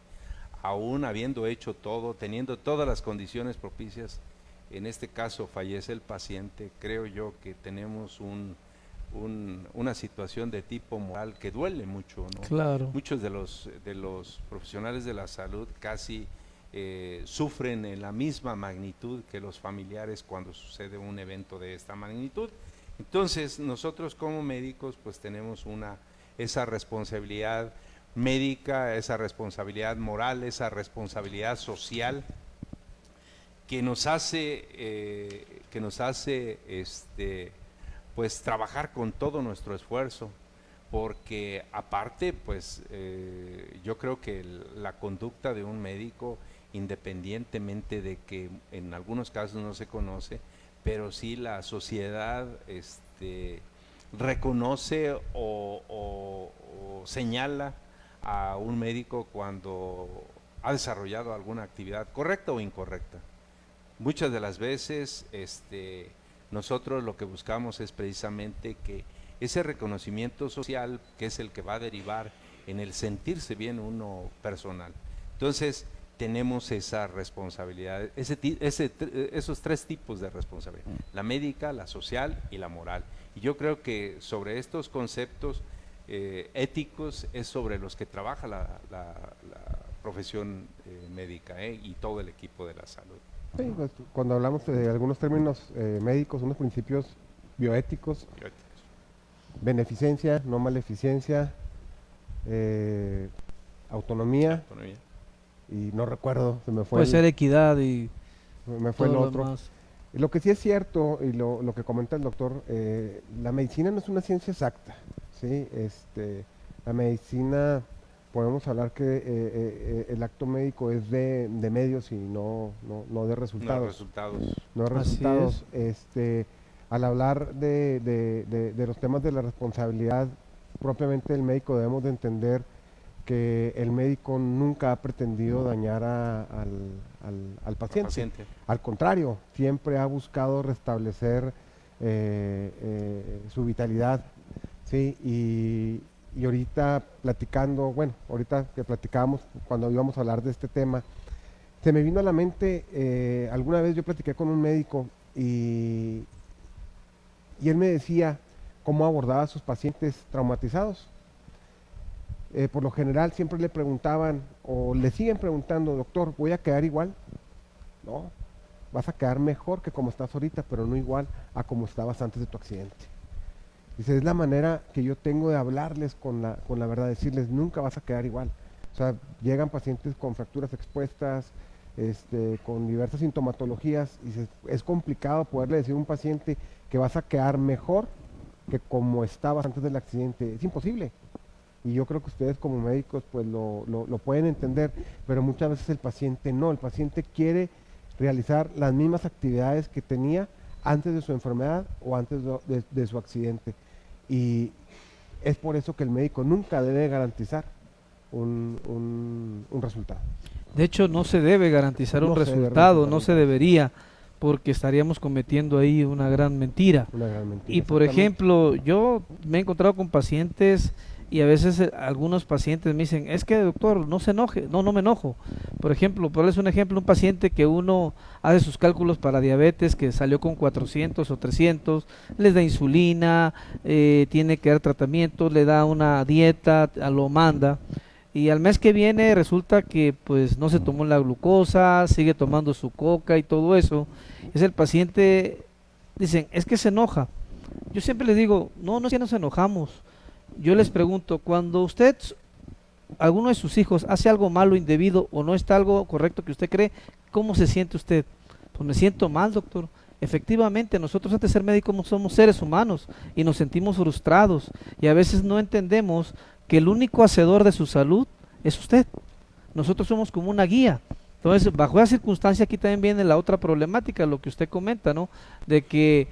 [SPEAKER 3] aún habiendo hecho todo, teniendo todas las condiciones propicias, en este caso fallece el paciente, creo yo que tenemos una situación de tipo moral que duele mucho, ¿no?
[SPEAKER 1] Claro.
[SPEAKER 3] Muchos de los profesionales de la salud casi sufren en la misma magnitud que los familiares cuando sucede un evento de esta magnitud. Entonces nosotros como médicos pues tenemos esa responsabilidad médica, esa responsabilidad moral, esa responsabilidad social que nos hace pues trabajar con todo nuestro esfuerzo, porque aparte pues yo creo que la conducta de un médico, independientemente de que en algunos casos no se conoce, pero sí la sociedad reconoce o señala a un médico cuando ha desarrollado alguna actividad correcta o incorrecta. Muchas de las veces nosotros lo que buscamos es precisamente que ese reconocimiento social, que es el que va a derivar en el sentirse bien uno personal. Entonces, tenemos esa responsabilidad, esos tres tipos de responsabilidad, la médica, la social y la moral. Y yo creo que sobre estos conceptos éticos es sobre los que trabaja la profesión médica y todo el equipo de la salud.
[SPEAKER 2] Sí, pues, cuando hablamos de algunos términos médicos, unos principios bioéticos, beneficencia, no maleficencia, autonomía, y no recuerdo, se me fue.
[SPEAKER 1] Puede ser equidad y
[SPEAKER 2] me fue el
[SPEAKER 1] todo lo
[SPEAKER 2] otro.
[SPEAKER 1] demás.
[SPEAKER 2] Lo que sí es cierto, y lo que comenta el doctor, la medicina no es una ciencia exacta, ¿sí? La medicina, podemos hablar que el acto médico es de medios y no de resultados. No de
[SPEAKER 1] Así
[SPEAKER 2] resultados. Al hablar de los temas de la responsabilidad propiamente del médico, debemos de entender que el médico nunca ha pretendido dañar al paciente. Al contrario, siempre ha buscado restablecer su vitalidad, ¿sí? Y ahorita platicando, ahorita que platicábamos cuando íbamos a hablar de este tema, se me vino a la mente, alguna vez yo platiqué con un médico y él me decía cómo abordaba a sus pacientes traumatizados. Por lo general siempre le preguntaban, o le siguen preguntando, doctor, ¿voy a quedar igual? No, vas a quedar mejor que como estás ahorita, pero no igual a como estabas antes de tu accidente. Dice, es la manera que yo tengo de hablarles con la verdad, decirles, nunca vas a quedar igual. O sea, llegan pacientes con fracturas expuestas, con diversas sintomatologías, y es complicado poderle decir a un paciente que vas a quedar mejor que como estabas antes del accidente. Es imposible. Y yo creo que ustedes como médicos pues lo pueden entender, pero muchas veces el paciente no. El paciente quiere realizar las mismas actividades que tenía antes de su enfermedad o antes de su accidente. Y es por eso que el médico nunca debe garantizar un resultado.
[SPEAKER 1] De hecho, no se debe garantizar un
[SPEAKER 2] No se debe
[SPEAKER 1] resultado,
[SPEAKER 2] garantizar
[SPEAKER 1] no
[SPEAKER 2] un
[SPEAKER 1] se debería, porque estaríamos cometiendo ahí una gran mentira.
[SPEAKER 2] Una gran mentira.
[SPEAKER 1] Y por ejemplo, yo me he encontrado con pacientes y a veces algunos pacientes me dicen, es que doctor, no se enoje. No me enojo. Por ejemplo, por darles un ejemplo, un paciente que uno hace sus cálculos para diabetes, que salió con 400 o 300, les da insulina, tiene que dar tratamiento, le da una dieta, lo manda. Y al mes que viene resulta que pues no se tomó la glucosa, sigue tomando su coca y todo eso. Es el paciente, dicen, es que se enoja. Yo siempre les digo, no es que nos enojamos. Yo les pregunto, cuando usted, alguno de sus hijos hace algo malo, indebido o no está algo correcto que usted cree, ¿cómo se siente usted? Pues me siento mal, doctor. Efectivamente, nosotros antes de ser médicos somos seres humanos y nos sentimos frustrados y a veces no entendemos que el único hacedor de su salud es usted. Nosotros somos como una guía. Entonces, bajo esa circunstancia aquí también viene la otra problemática, lo que usted comenta, ¿no? De que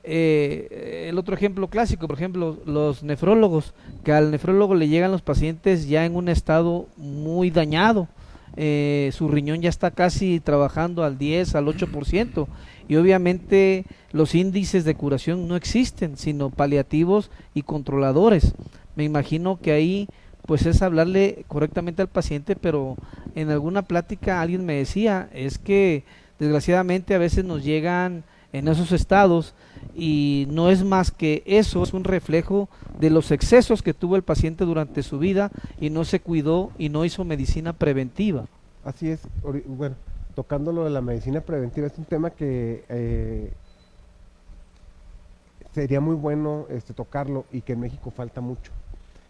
[SPEAKER 1] el otro ejemplo clásico, por ejemplo, los nefrólogos, que al nefrólogo le llegan los pacientes ya en un estado muy dañado, su riñón ya está casi trabajando al 10, al 8%, y obviamente los índices de curación no existen, sino paliativos y controladores. Me imagino que ahí pues es hablarle correctamente al paciente, pero en alguna plática alguien me decía, es que desgraciadamente a veces nos llegan en esos estados y no es más que eso, es un reflejo de los excesos que tuvo el paciente durante su vida y no se cuidó y no hizo medicina preventiva.
[SPEAKER 2] Así es. Bueno, tocando lo de la medicina preventiva, es un tema que sería muy bueno tocarlo y que en México falta mucho.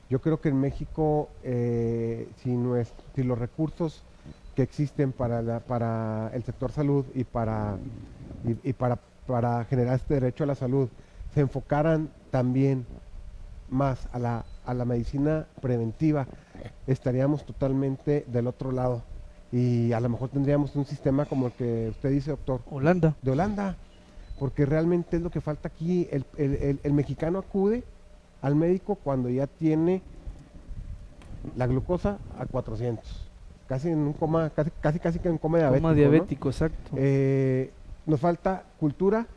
[SPEAKER 2] Yo creo que en México, si los recursos que existen para el sector salud y para generar este derecho a la salud se enfocaran también más a la medicina preventiva, estaríamos totalmente del otro lado y a lo mejor tendríamos un sistema como el que usted dice, doctor, de Holanda, porque realmente es lo que falta aquí. El mexicano acude al médico cuando ya tiene la glucosa a 400, casi en un coma, casi que en coma diabético.
[SPEAKER 1] Coma diabético, ¿no? Exacto.
[SPEAKER 2] Nos falta cultura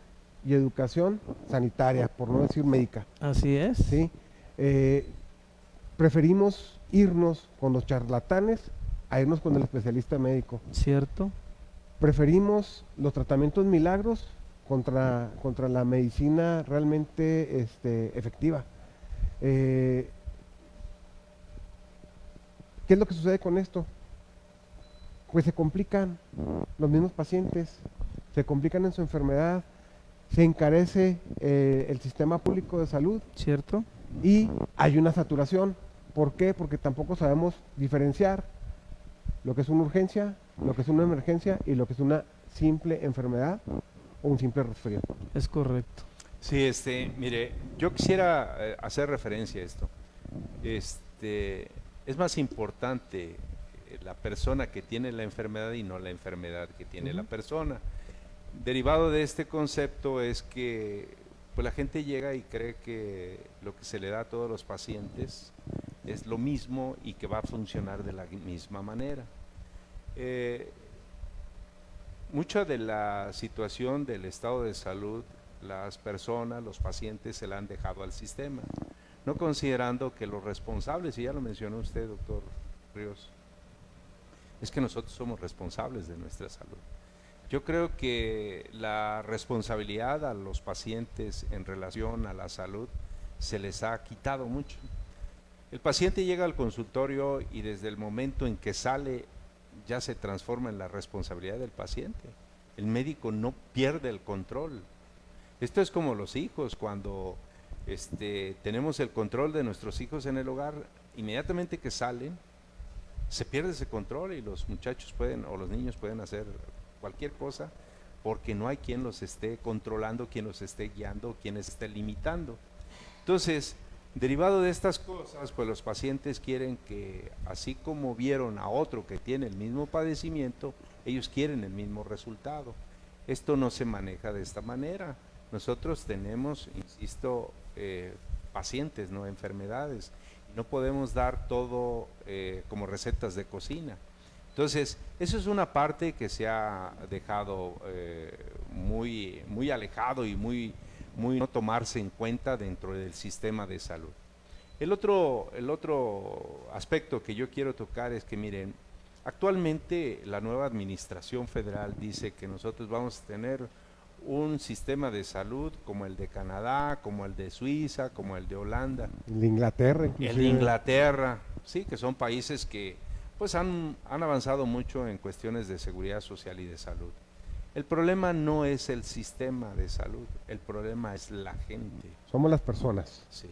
[SPEAKER 2] y educación sanitaria, por no decir médica.
[SPEAKER 1] Así es.
[SPEAKER 2] ¿Sí? Preferimos irnos con los charlatanes a irnos con el especialista médico.
[SPEAKER 1] Cierto.
[SPEAKER 2] Preferimos los tratamientos milagros contra la medicina realmente efectiva. ¿Qué es lo que sucede con esto? Pues se complican los mismos pacientes, se complican en su enfermedad, se encarece el sistema público de salud
[SPEAKER 1] Cierto.
[SPEAKER 2] y hay una saturación. ¿Por qué? Porque tampoco sabemos diferenciar lo que es una urgencia, lo que es una emergencia y lo que es una simple enfermedad o un simple resfriado.
[SPEAKER 1] Es correcto.
[SPEAKER 3] Sí, mire, yo quisiera hacer referencia a esto. Es más importante la persona que tiene la enfermedad y no la enfermedad que tiene la persona. Derivado de este concepto es que pues la gente llega y cree que lo que se le da a todos los pacientes es lo mismo y que va a funcionar de la misma manera. Mucha de la situación del estado de salud, las personas, los pacientes se la han dejado al sistema, no considerando que los responsables, y ya lo mencionó usted, doctor Ríos, es que nosotros somos responsables de nuestra salud. Yo creo que la responsabilidad a los pacientes en relación a la salud se les ha quitado mucho. El paciente llega al consultorio y desde el momento en que sale ya se transforma en la responsabilidad del paciente. El médico no pierde el control. Esto es como los hijos, cuando tenemos el control de nuestros hijos en el hogar, inmediatamente que salen, se pierde ese control y los muchachos pueden, o los niños pueden hacer cualquier cosa, porque no hay quien los esté controlando, quien los esté guiando, quien les esté limitando. Entonces, derivado de estas cosas, pues los pacientes quieren que, así como vieron a otro que tiene el mismo padecimiento, ellos quieren el mismo resultado. Esto no se maneja de esta manera. Nosotros tenemos, insisto, pacientes, no enfermedades. No podemos dar todo como recetas de cocina. Entonces, eso es una parte que se ha dejado muy alejado y muy no tomarse en cuenta dentro del sistema de salud. El otro aspecto que yo quiero tocar es que, miren, actualmente la nueva administración federal dice que nosotros vamos a tener un sistema de salud como el de Canadá, como el de Suiza, como el de Holanda.
[SPEAKER 2] El de Inglaterra, inclusive.
[SPEAKER 3] El de Inglaterra, sí, que son países que pues han avanzado mucho en cuestiones de seguridad social y de salud. El problema no es el sistema de salud, el problema es la gente.
[SPEAKER 2] Somos las personas.
[SPEAKER 3] Sí.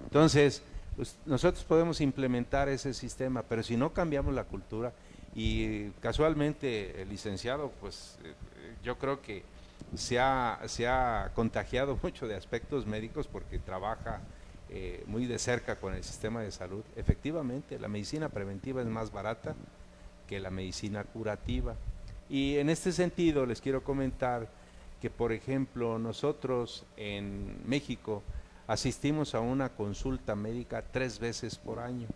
[SPEAKER 3] Entonces, pues, nosotros podemos implementar ese sistema, pero si no cambiamos la cultura, y casualmente el licenciado, pues yo creo que se ha contagiado mucho de aspectos médicos porque trabaja muy de cerca con el sistema de salud. Efectivamente, la medicina preventiva es más barata que la medicina curativa. Y en este sentido les quiero comentar que, por ejemplo, nosotros en México asistimos a una consulta médica 3 veces por año,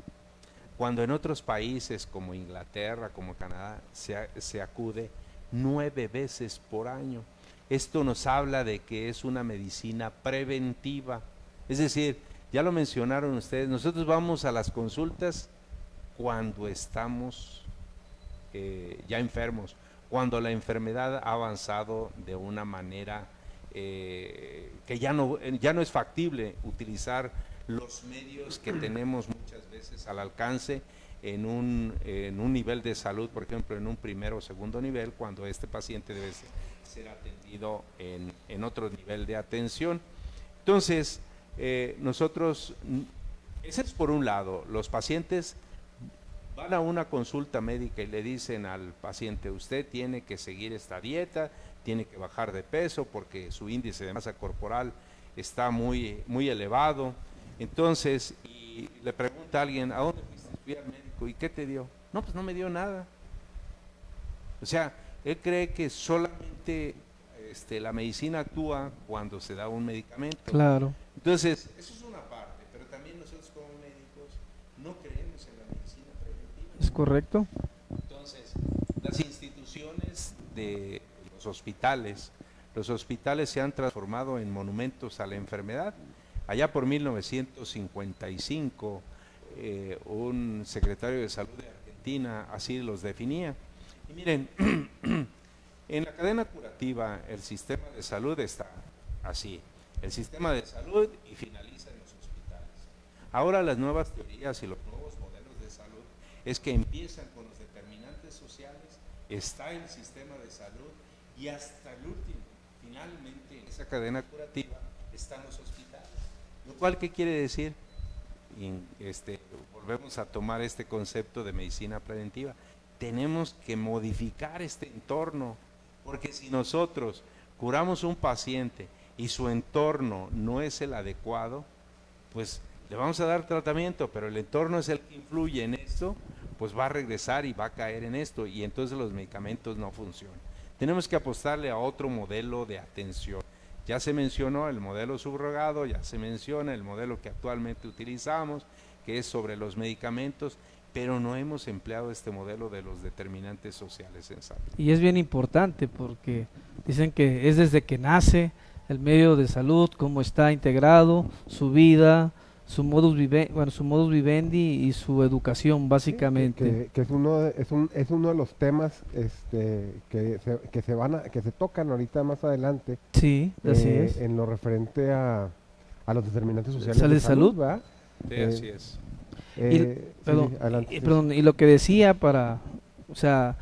[SPEAKER 3] cuando en otros países como Inglaterra, como Canadá, se acude 9 veces por año. Esto nos habla de que es una medicina preventiva. Es decir, ya lo mencionaron ustedes, nosotros vamos a las consultas cuando estamos ya enfermos, cuando la enfermedad ha avanzado de una manera que ya no es factible utilizar los medios que tenemos muchas veces al alcance en un nivel de salud, por ejemplo, en un primero o segundo nivel, cuando este paciente debe ser atendido en otro nivel de atención. Entonces, nosotros, ese es por un lado, los pacientes van a una consulta médica y le dicen al paciente, usted tiene que seguir esta dieta, tiene que bajar de peso porque su índice de masa corporal está muy elevado. Entonces, y le pregunta a alguien, ¿a dónde fuiste? Fui al médico, ¿y qué te dio? No, pues no me dio nada. O sea, él cree que solamente la medicina actúa cuando se da un medicamento.
[SPEAKER 1] Claro.
[SPEAKER 3] Entonces, eso es una parte, pero también nosotros como médicos no creemos en la medicina preventiva.
[SPEAKER 1] ¿Es correcto?
[SPEAKER 3] Entonces, las instituciones de los hospitales se han transformado en monumentos a la enfermedad. Allá por 1955, un secretario de salud de Argentina Argentina así los definía. Y miren, en la cadena curativa el sistema de salud está así, el sistema de salud y finaliza en los hospitales. Ahora las nuevas teorías y los nuevos modelos de salud es que empiezan con los determinantes sociales, está el sistema de salud y hasta el último, finalmente en esa cadena curativa están los hospitales. Lo cual, ¿qué quiere decir? Volvemos a tomar este concepto de medicina preventiva. Tenemos que modificar este entorno, porque si nosotros curamos un paciente y su entorno no es el adecuado, pues le vamos a dar tratamiento, pero el entorno es el que influye en esto, pues va a regresar y va a caer en esto, y entonces los medicamentos no funcionan. Tenemos que apostarle a otro modelo de atención. Ya se mencionó el modelo subrogado, ya se menciona el modelo que actualmente utilizamos, que es sobre los medicamentos, pero no hemos empleado este modelo de los determinantes sociales en salud.
[SPEAKER 1] Y es bien importante porque dicen que es desde que nace el medio de salud, cómo está integrado, su vida, su modus vivendi y su educación, básicamente.
[SPEAKER 2] Que es uno de los temas que se tocan ahorita más adelante.
[SPEAKER 1] Sí, así es.
[SPEAKER 2] En lo referente a los determinantes sociales
[SPEAKER 1] ¿Sale
[SPEAKER 2] de salud,
[SPEAKER 1] salud?
[SPEAKER 2] ¿verdad?
[SPEAKER 3] Sí, así es.
[SPEAKER 1] Y lo que decía o sea,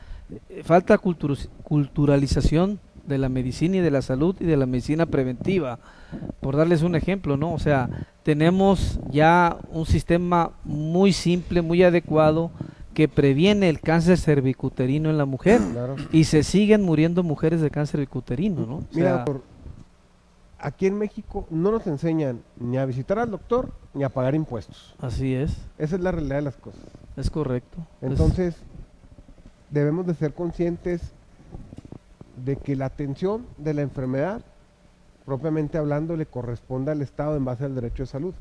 [SPEAKER 1] falta culturalización de la medicina y de la salud y de la medicina preventiva, por darles un ejemplo, ¿no? O sea, tenemos ya un sistema muy simple, muy adecuado, que previene el cáncer cervicuterino en la mujer,
[SPEAKER 2] Claro.
[SPEAKER 1] y se siguen muriendo mujeres de cáncer cervicuterino, ¿no? O
[SPEAKER 2] Mira,
[SPEAKER 1] sea,
[SPEAKER 2] doctor, aquí en México no nos enseñan ni a visitar al doctor ni a pagar impuestos.
[SPEAKER 1] así es
[SPEAKER 2] Esa realidad de las cosas.
[SPEAKER 1] correcto.
[SPEAKER 2] Entonces, debemos de ser conscientes de que la atención de la enfermedad, propiamente hablando, le corresponde al Estado en base al derecho de salud,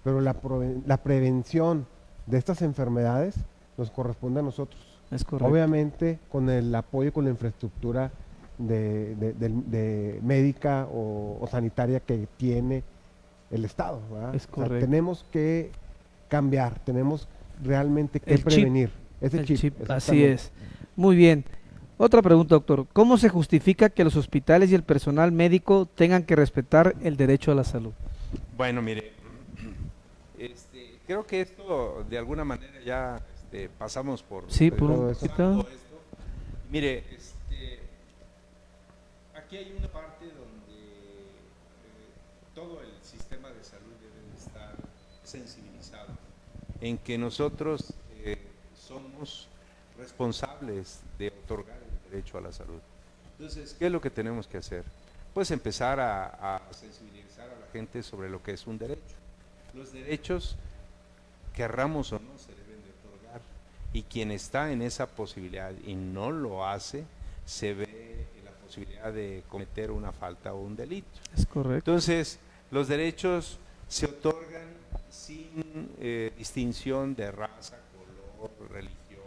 [SPEAKER 2] pero la prevención de estas enfermedades nos corresponde a nosotros.
[SPEAKER 1] Es correcto.
[SPEAKER 2] Obviamente con el apoyo, con la infraestructura de médica o sanitaria que tiene el Estado, ¿verdad?
[SPEAKER 1] Es
[SPEAKER 2] O sea,
[SPEAKER 1] correcto.
[SPEAKER 2] tenemos que cambiar, tenemos realmente que
[SPEAKER 1] El chip,
[SPEAKER 2] prevenir. Ese
[SPEAKER 1] El
[SPEAKER 2] chip,
[SPEAKER 1] chip, así
[SPEAKER 2] exactamente.
[SPEAKER 1] es. Muy bien. Otra pregunta, doctor. ¿Cómo se justifica que los hospitales y el personal médico tengan que respetar el derecho a la salud?
[SPEAKER 3] Bueno, mire, creo que esto de alguna manera ya pasamos por
[SPEAKER 1] Sí, por
[SPEAKER 2] todo
[SPEAKER 1] un
[SPEAKER 2] eso.
[SPEAKER 1] poquito.
[SPEAKER 3] esto. Mire, aquí hay una parte donde todo el sistema de salud debe de estar sensibilizado en que nosotros somos responsables de otorgar el derecho a la salud. Entonces, ¿qué es lo que tenemos que hacer? Pues empezar a sensibilizar a la gente sobre lo que es un derecho. Los derechos, querramos o no, se deben de otorgar, y quien está en esa posibilidad y no lo hace, se ve en la posibilidad de cometer una falta o un delito.
[SPEAKER 1] Es correcto.
[SPEAKER 3] Entonces, los derechos se otorgan sin distinción de raza, color, religión,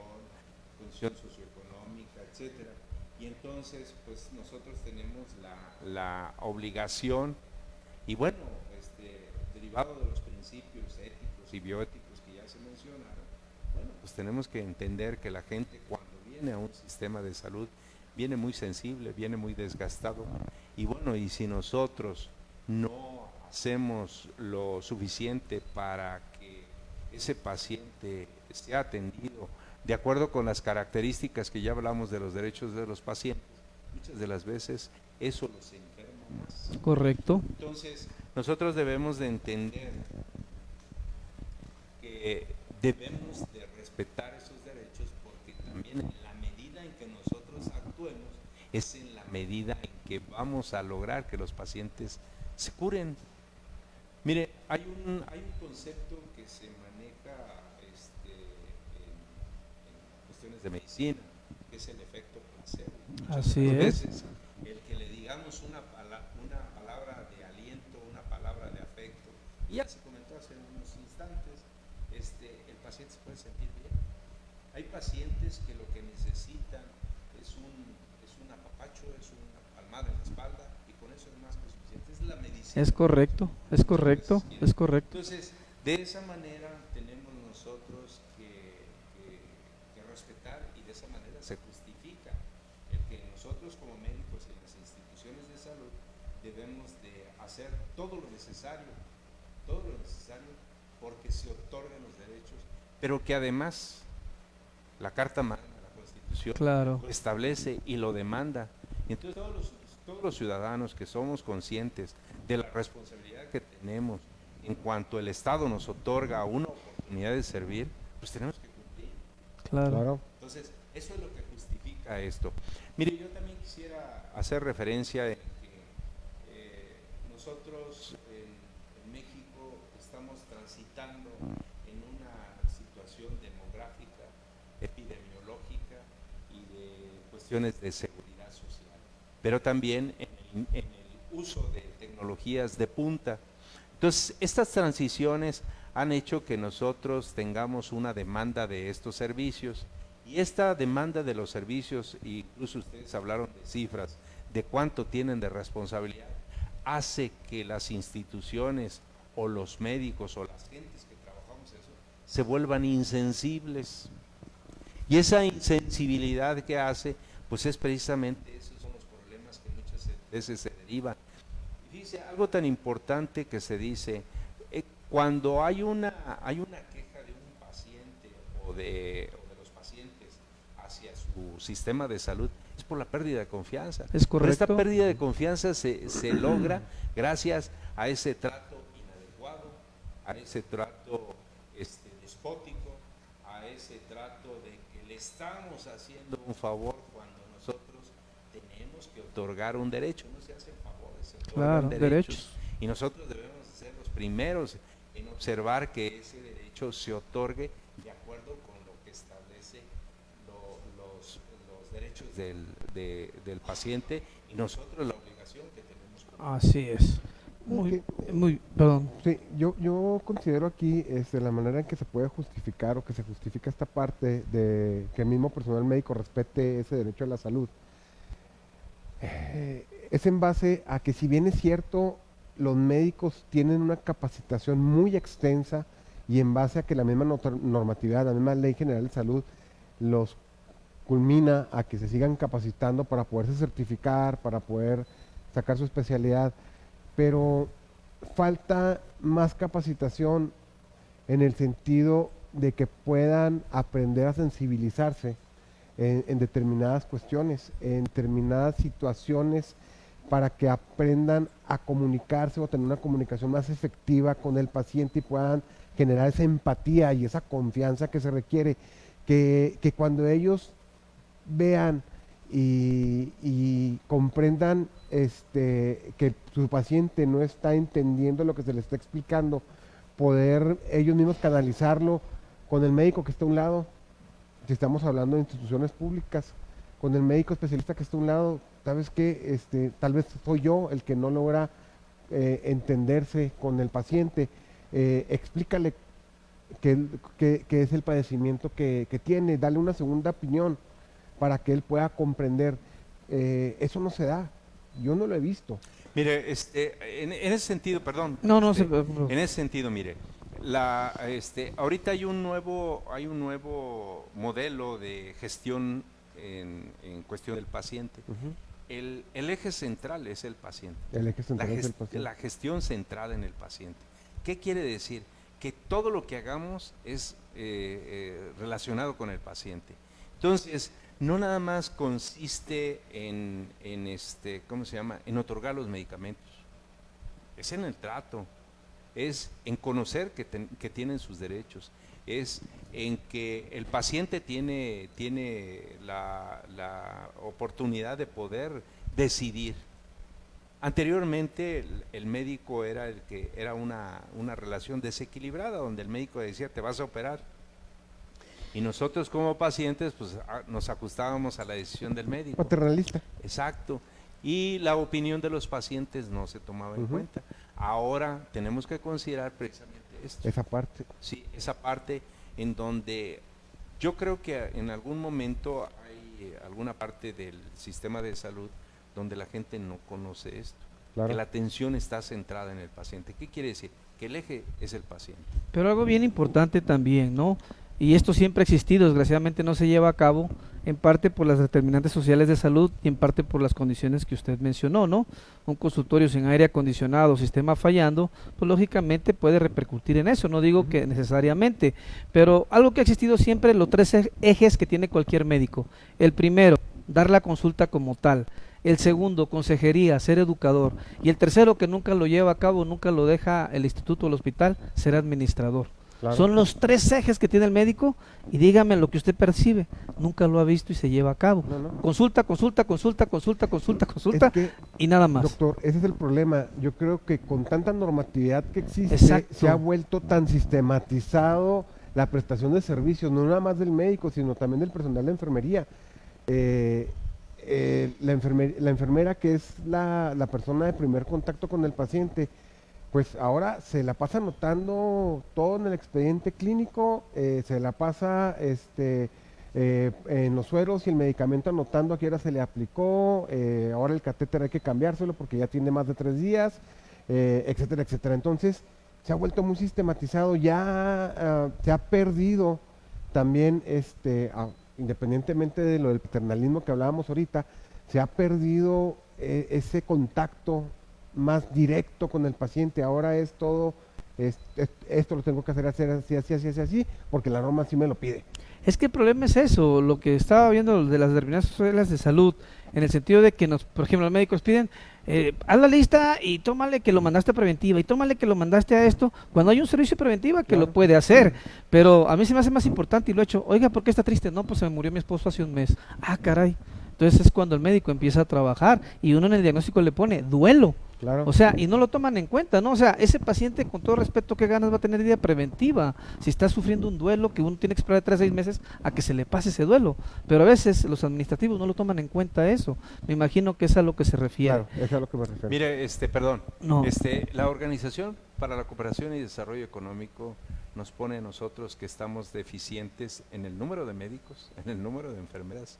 [SPEAKER 3] condición socioeconómica, etcétera. Y entonces, pues nosotros tenemos la obligación, y bueno, derivado de los principios éticos y bioéticos que ya se mencionaron, bueno, pues tenemos que entender que la gente cuando viene a un sistema de salud viene muy sensible, viene muy desgastado, y bueno, y si nosotros no hacemos lo suficiente para que ese paciente sea atendido de acuerdo con las características que ya hablamos de los derechos de los pacientes, muchas de las veces eso los enferma más.
[SPEAKER 1] Correcto.
[SPEAKER 3] Entonces, nosotros debemos de entender que debemos de respetar esos derechos, porque también en la medida en que nosotros actuemos es en la medida en que vamos a lograr que los pacientes se curen. Mire, hay un concepto que se maneja en cuestiones de medicina, que es el efecto placebo.
[SPEAKER 1] Así
[SPEAKER 3] Muchas
[SPEAKER 1] es.
[SPEAKER 3] veces, el que le digamos una palabra de aliento, una palabra de afecto, y ya se comentó hace unos instantes, el paciente se puede sentir bien. Hay pacientes que lo que necesitan es un apapacho, es una palmada en la espalda, y con eso es más que suficiente. Es la medicina.
[SPEAKER 1] Es correcto, es correcto, es correcto.
[SPEAKER 3] Entonces, de esa manera tenemos nosotros que debemos de hacer todo lo necesario porque se otorguen los derechos, pero que además la Carta Magna, la Constitución,
[SPEAKER 1] Claro.
[SPEAKER 3] lo establece y lo demanda. Y entonces todos los ciudadanos que somos conscientes de la responsabilidad que tenemos en cuanto el Estado nos otorga una oportunidad de servir, pues tenemos que cumplir.
[SPEAKER 1] Claro.
[SPEAKER 3] Entonces, eso es lo que justifica esto. Mire, yo también quisiera hacer referencia en que nosotros en México estamos transitando en una situación demográfica, epidemiológica y de cuestiones de seguridad social, pero también en el uso de tecnologías de punta. Entonces, estas transiciones han hecho que nosotros tengamos una demanda de estos servicios, y esta demanda de los servicios, incluso ustedes hablaron de cifras, de cuánto tienen de responsabilidad, hace que las instituciones o los médicos o las gentes que trabajamos en eso se vuelvan insensibles. Y esa insensibilidad que hace, pues es precisamente esos son los problemas que muchas veces se derivan. Y dice algo tan importante que se dice, cuando hay una queja de un paciente o de los pacientes hacia su sistema de salud, es por la pérdida de confianza.
[SPEAKER 1] Es correcto.
[SPEAKER 3] Pero esta pérdida de confianza se logra gracias a ese trato inadecuado, a ese trato despótico, a ese trato de que le estamos haciendo un favor cuando nosotros tenemos que otorgar un derecho. No se hacen favores, se otorgan derechos. Y nosotros debemos ser los primeros en observar que ese derecho se otorgue de acuerdo con lo que establece los derechos del paciente y nosotros la obligación que tenemos.
[SPEAKER 1] Así es. Perdón.
[SPEAKER 2] Sí, yo considero aquí la manera en que se puede justificar o que se justifica esta parte de que el mismo personal médico respete ese derecho a la salud. Es en base a que, si bien es cierto, los médicos tienen una capacitación muy extensa, y en base a que la misma normatividad, la misma Ley General de Salud los culmina a que se sigan capacitando para poderse certificar, para poder sacar su especialidad, pero falta más capacitación en el sentido de que puedan aprender a sensibilizarse en determinadas cuestiones, en determinadas situaciones, para que aprendan a comunicarse o tener una comunicación más efectiva con el paciente y puedan generar esa empatía y esa confianza que se requiere, que cuando ellos vean y comprendan que su paciente no está entendiendo lo que se le está explicando, poder ellos mismos canalizarlo con el médico que está a un lado, si estamos hablando de instituciones públicas, con el médico especialista que está a un lado. ¿Sabes qué? Tal vez soy yo el que no logra entenderse con el paciente. Explícale qué es el padecimiento que tiene, dale una segunda opinión para que él pueda comprender. Eso no se da, yo no lo he visto.
[SPEAKER 3] Mire, en ese sentido, perdón.
[SPEAKER 1] No,
[SPEAKER 3] en ese sentido, mire, ahorita hay un nuevo modelo de gestión en cuestión del paciente. El eje central es el paciente.
[SPEAKER 2] El eje central es el paciente.
[SPEAKER 3] La gestión centrada en el paciente. ¿Qué quiere decir? Que todo lo que hagamos es relacionado con el paciente. Entonces, no nada más consiste en ¿cómo se llama? En otorgar los medicamentos. Es en el trato, es en conocer que tienen sus derechos, es en que el paciente tiene la oportunidad de poder decidir. Anteriormente el médico era una relación desequilibrada, donde el médico decía: te vas a operar, y nosotros como pacientes pues nos ajustábamos a la decisión del médico.
[SPEAKER 2] Paternalista.
[SPEAKER 3] Exacto. Y la opinión de los pacientes no se tomaba en cuenta. Ahora tenemos que considerar precisamente esto.
[SPEAKER 2] Esa parte.
[SPEAKER 3] Sí, esa parte en donde yo creo que en algún momento hay alguna parte del sistema de salud donde la gente no conoce esto. Claro. Que la atención está centrada en el paciente. ¿Qué quiere decir? Que el eje es el paciente.
[SPEAKER 1] Pero algo bien importante también, ¿no? y esto siempre ha existido, desgraciadamente no se lleva a cabo, en parte por las determinantes sociales de salud y en parte por las condiciones que usted mencionó, ¿no? Un consultorio sin aire acondicionado, sistema fallando, pues lógicamente puede repercutir en eso, no digo que necesariamente, pero algo que ha existido siempre, los tres ejes que tiene cualquier médico. El primero, dar la consulta como tal. El segundo, consejería, ser educador. Y el tercero, que nunca lo lleva a cabo, nunca lo deja el instituto o el hospital, ser administrador.
[SPEAKER 2] Claro.
[SPEAKER 1] Son los tres ejes que tiene el médico y dígame lo que usted percibe. Nunca lo ha visto y se lleva a cabo.
[SPEAKER 2] No.
[SPEAKER 1] Consulta, consulta, consulta, consulta, consulta, consulta,
[SPEAKER 2] Es que,
[SPEAKER 1] y nada más.
[SPEAKER 2] doctor, ese es el problema. Yo creo que con tanta normatividad que existe,
[SPEAKER 1] Exacto.
[SPEAKER 2] se ha vuelto tan sistematizado la prestación de servicios, no nada más del médico, sino también del personal de enfermería. La enfermera, que es la persona de primer contacto con el paciente, pues ahora se la pasa anotando todo en el expediente clínico, se la pasa en los sueros y el medicamento anotando a qué hora se le aplicó, ahora el catéter hay que cambiárselo porque ya tiene más de 3 días, etcétera, etcétera. Entonces se ha vuelto muy sistematizado, ya se ha perdido también, independientemente de lo del paternalismo que hablábamos ahorita, se ha perdido ese contacto más directo con el paciente. Ahora es todo, esto lo tengo que hacer así, porque la norma sí me lo pide.
[SPEAKER 1] Es que el problema es eso, lo que estaba viendo de las determinadas reglas de salud, en el sentido de que por ejemplo, los médicos piden, haz la lista y tómale que lo mandaste a preventiva, y tómale que lo mandaste a esto, cuando hay un servicio preventiva que
[SPEAKER 2] Claro.
[SPEAKER 1] lo puede hacer, pero a mí se me hace más importante y lo he hecho, oiga, ¿por qué está triste? No, pues se me murió mi esposo hace un mes. Ah, caray. Entonces es cuando el médico empieza a trabajar y uno en el diagnóstico le pone duelo.
[SPEAKER 2] Claro.
[SPEAKER 1] O sea, y no lo toman en cuenta, ¿no? O sea, ese paciente, con todo respeto, ¿qué ganas va a tener de vida preventiva? Si está sufriendo un duelo que uno tiene que esperar de 3 a 6 meses a que se le pase ese duelo. Pero a veces los administrativos no lo toman en cuenta eso. Me imagino que es a lo que se refiere.
[SPEAKER 2] Claro, eso es a lo que me refiero.
[SPEAKER 3] Mire, perdón,
[SPEAKER 1] No.
[SPEAKER 3] la Organización para la Cooperación y Desarrollo Económico nos pone a nosotros que estamos deficientes en el número de médicos, en el número de enfermeras,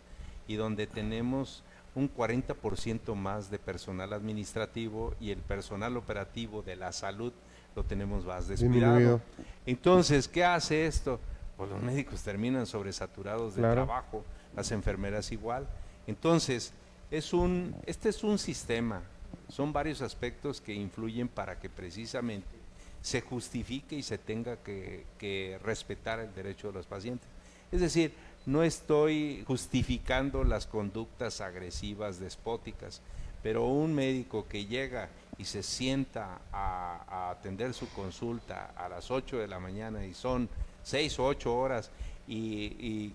[SPEAKER 3] y donde tenemos un 40% más de personal administrativo y el personal operativo de la salud lo tenemos más descuidado.
[SPEAKER 2] Disminuido.
[SPEAKER 3] Entonces, ¿qué hace esto? Pues los médicos terminan sobresaturados de
[SPEAKER 2] Claro.
[SPEAKER 3] trabajo, las enfermeras igual. Entonces, este es un sistema, son varios aspectos que influyen para que precisamente se justifique y se tenga que respetar el derecho de los pacientes. Es decir, no estoy justificando las conductas agresivas, despóticas, pero un médico que llega y se sienta a atender su consulta a las 8 de la mañana y son 6 o 8 horas y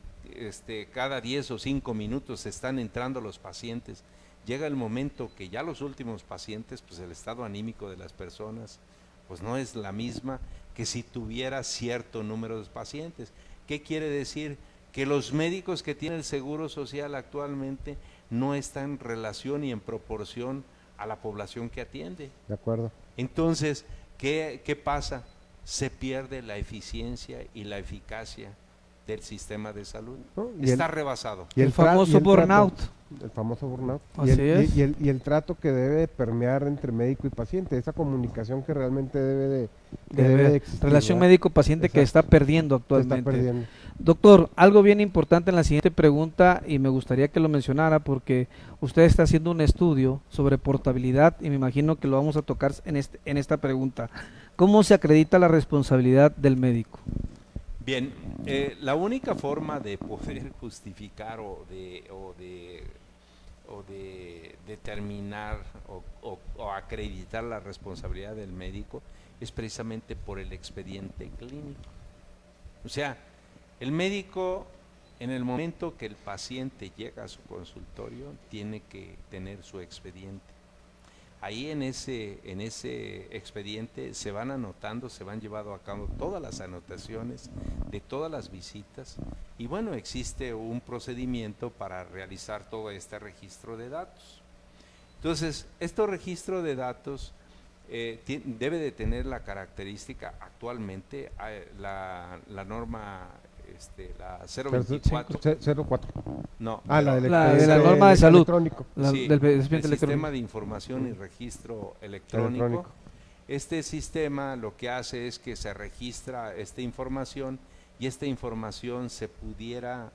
[SPEAKER 3] cada 10 o 5 minutos están entrando los pacientes, llega el momento que ya los últimos pacientes, pues el estado anímico de las personas, pues no es la misma que si tuviera cierto número de pacientes. ¿Qué quiere decir? Que los médicos que tienen el Seguro Social actualmente no están en relación y en proporción a la población que atiende.
[SPEAKER 2] De acuerdo.
[SPEAKER 3] Entonces, ¿qué pasa? Se pierde la eficiencia y la eficacia del sistema de salud.
[SPEAKER 2] ¿No? Y
[SPEAKER 3] Está rebasado.
[SPEAKER 2] y
[SPEAKER 1] El famoso
[SPEAKER 2] y el
[SPEAKER 1] burnout.
[SPEAKER 2] El famoso burnout.
[SPEAKER 1] Así es.
[SPEAKER 2] Y el trato que debe de permear entre médico y paciente, esa comunicación que realmente debe de existir.
[SPEAKER 1] Relación
[SPEAKER 2] ¿verdad?
[SPEAKER 1] médico-paciente que
[SPEAKER 2] Exacto.
[SPEAKER 1] está perdiendo
[SPEAKER 2] Se está
[SPEAKER 1] actualmente.
[SPEAKER 2] perdiendo.
[SPEAKER 1] Doctor, algo bien importante en la siguiente pregunta y me gustaría que lo mencionara porque usted está haciendo un estudio sobre portabilidad y me imagino que lo vamos a tocar en esta pregunta. ¿Cómo se acredita la responsabilidad del médico?
[SPEAKER 3] Bien, la única forma de poder justificar o de determinar o acreditar la responsabilidad del médico es precisamente por el expediente clínico. O sea, el médico, en el momento que el paciente llega a su consultorio, tiene que tener su expediente. Ahí en ese expediente se van anotando, se van llevando a cabo todas las anotaciones de todas las visitas y bueno, existe un procedimiento para realizar todo este registro de datos. Entonces, este registro de datos debe de tener la característica actualmente, la norma, la 024.
[SPEAKER 2] 04.
[SPEAKER 3] No,
[SPEAKER 2] La
[SPEAKER 3] pero-
[SPEAKER 1] de la norma de salud.
[SPEAKER 2] Electrónico.
[SPEAKER 3] Sí,
[SPEAKER 1] del
[SPEAKER 3] el
[SPEAKER 1] expediente
[SPEAKER 3] sistema
[SPEAKER 1] electrónico.
[SPEAKER 3] de información y registro electrónico.
[SPEAKER 2] Electrónico.
[SPEAKER 3] Este sistema lo que hace es que se registra esta información y esta información se pudiera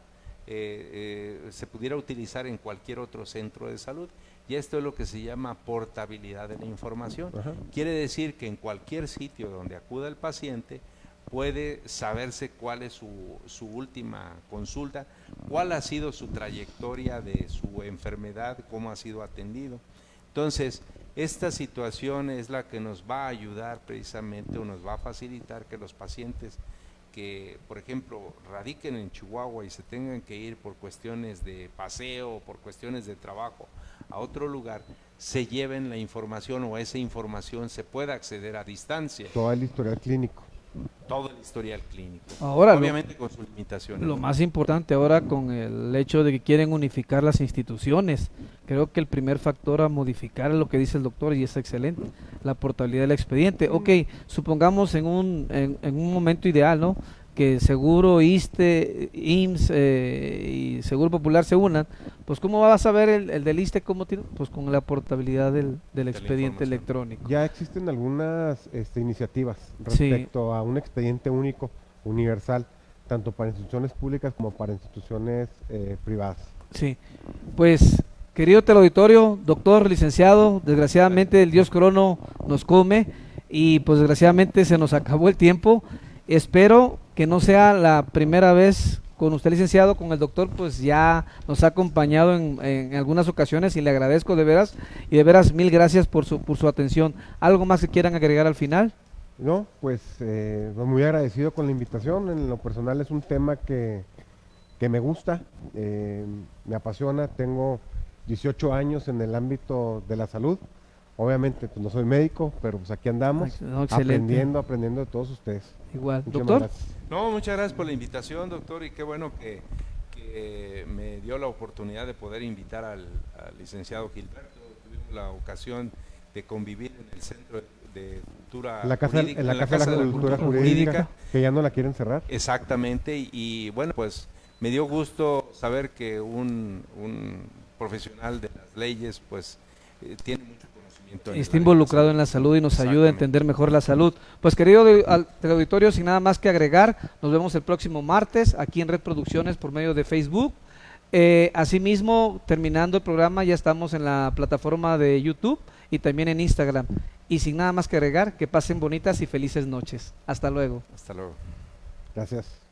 [SPEAKER 3] utilizar en cualquier otro centro de salud. Y esto es lo que se llama portabilidad de la información.
[SPEAKER 2] Ajá.
[SPEAKER 3] Quiere decir que en cualquier sitio donde acuda el paciente puede saberse cuál es su última consulta, cuál ha sido su trayectoria de su enfermedad, cómo ha sido atendido. Entonces, esta situación es la que nos va a ayudar precisamente, o nos va a facilitar que los pacientes que, por ejemplo, radiquen en Chihuahua y se tengan que ir por cuestiones de paseo, por cuestiones de trabajo a otro lugar, se lleven la información, o esa información se pueda acceder a distancia.
[SPEAKER 2] Todo el historial clínico.
[SPEAKER 3] Todo el historial clínico.
[SPEAKER 1] Ahora,
[SPEAKER 3] obviamente con sus limitaciones.
[SPEAKER 1] lo más importante ahora con el hecho de que quieren unificar las instituciones, creo que el primer factor a modificar es lo que dice el doctor, y es excelente, la portabilidad del expediente. Ok, supongamos en un momento ideal, ¿no?, que Seguro, ISSSTE, IMSS y Seguro Popular se unan, pues ¿cómo vas a ver el del ISSSTE? ¿Cómo tiene? Pues con la portabilidad del expediente electrónico.
[SPEAKER 2] Ya existen algunas iniciativas
[SPEAKER 1] Sí.
[SPEAKER 2] respecto a un expediente único, universal, tanto para instituciones públicas como para instituciones privadas.
[SPEAKER 1] Sí, pues querido teleauditorio, doctor, licenciado, desgraciadamente el Dios Crono nos come y pues desgraciadamente se nos acabó el tiempo. Espero que no sea la primera vez con usted, licenciado. Con el doctor pues ya nos ha acompañado en algunas ocasiones y le agradezco de veras, y de veras mil gracias por su atención. ¿Algo más que quieran agregar al final?
[SPEAKER 2] No, pues muy agradecido con la invitación. En lo personal es un tema que me gusta, me apasiona. Tengo 18 años en el ámbito de la salud. Obviamente pues no soy médico, pero pues aquí andamos,
[SPEAKER 1] No, excelente.
[SPEAKER 2] aprendiendo de todos ustedes.
[SPEAKER 1] Igual.
[SPEAKER 2] Muchísimas
[SPEAKER 1] Doctor.
[SPEAKER 2] gracias.
[SPEAKER 3] No, muchas gracias por la invitación, doctor, y qué bueno que me dio la oportunidad de poder invitar al licenciado Gilberto. Tuvimos la ocasión de convivir en el Centro de Cultura
[SPEAKER 2] En la Casa de la Cultura Jurídica, que ya no la quieren cerrar.
[SPEAKER 3] Exactamente, y bueno, pues me dio gusto saber que un profesional de las leyes pues tiene mucho conocimiento.
[SPEAKER 1] Está involucrado en la salud y nos ayuda a entender mejor la salud. Pues querido auditorio, sin nada más que agregar, nos vemos el próximo martes aquí en Red Producciones por medio de Facebook. Asimismo, terminando el programa, ya estamos en la plataforma de YouTube y también en Instagram. Y sin nada más que agregar, que pasen bonitas y felices noches. Hasta luego.
[SPEAKER 3] Hasta luego.
[SPEAKER 2] Gracias.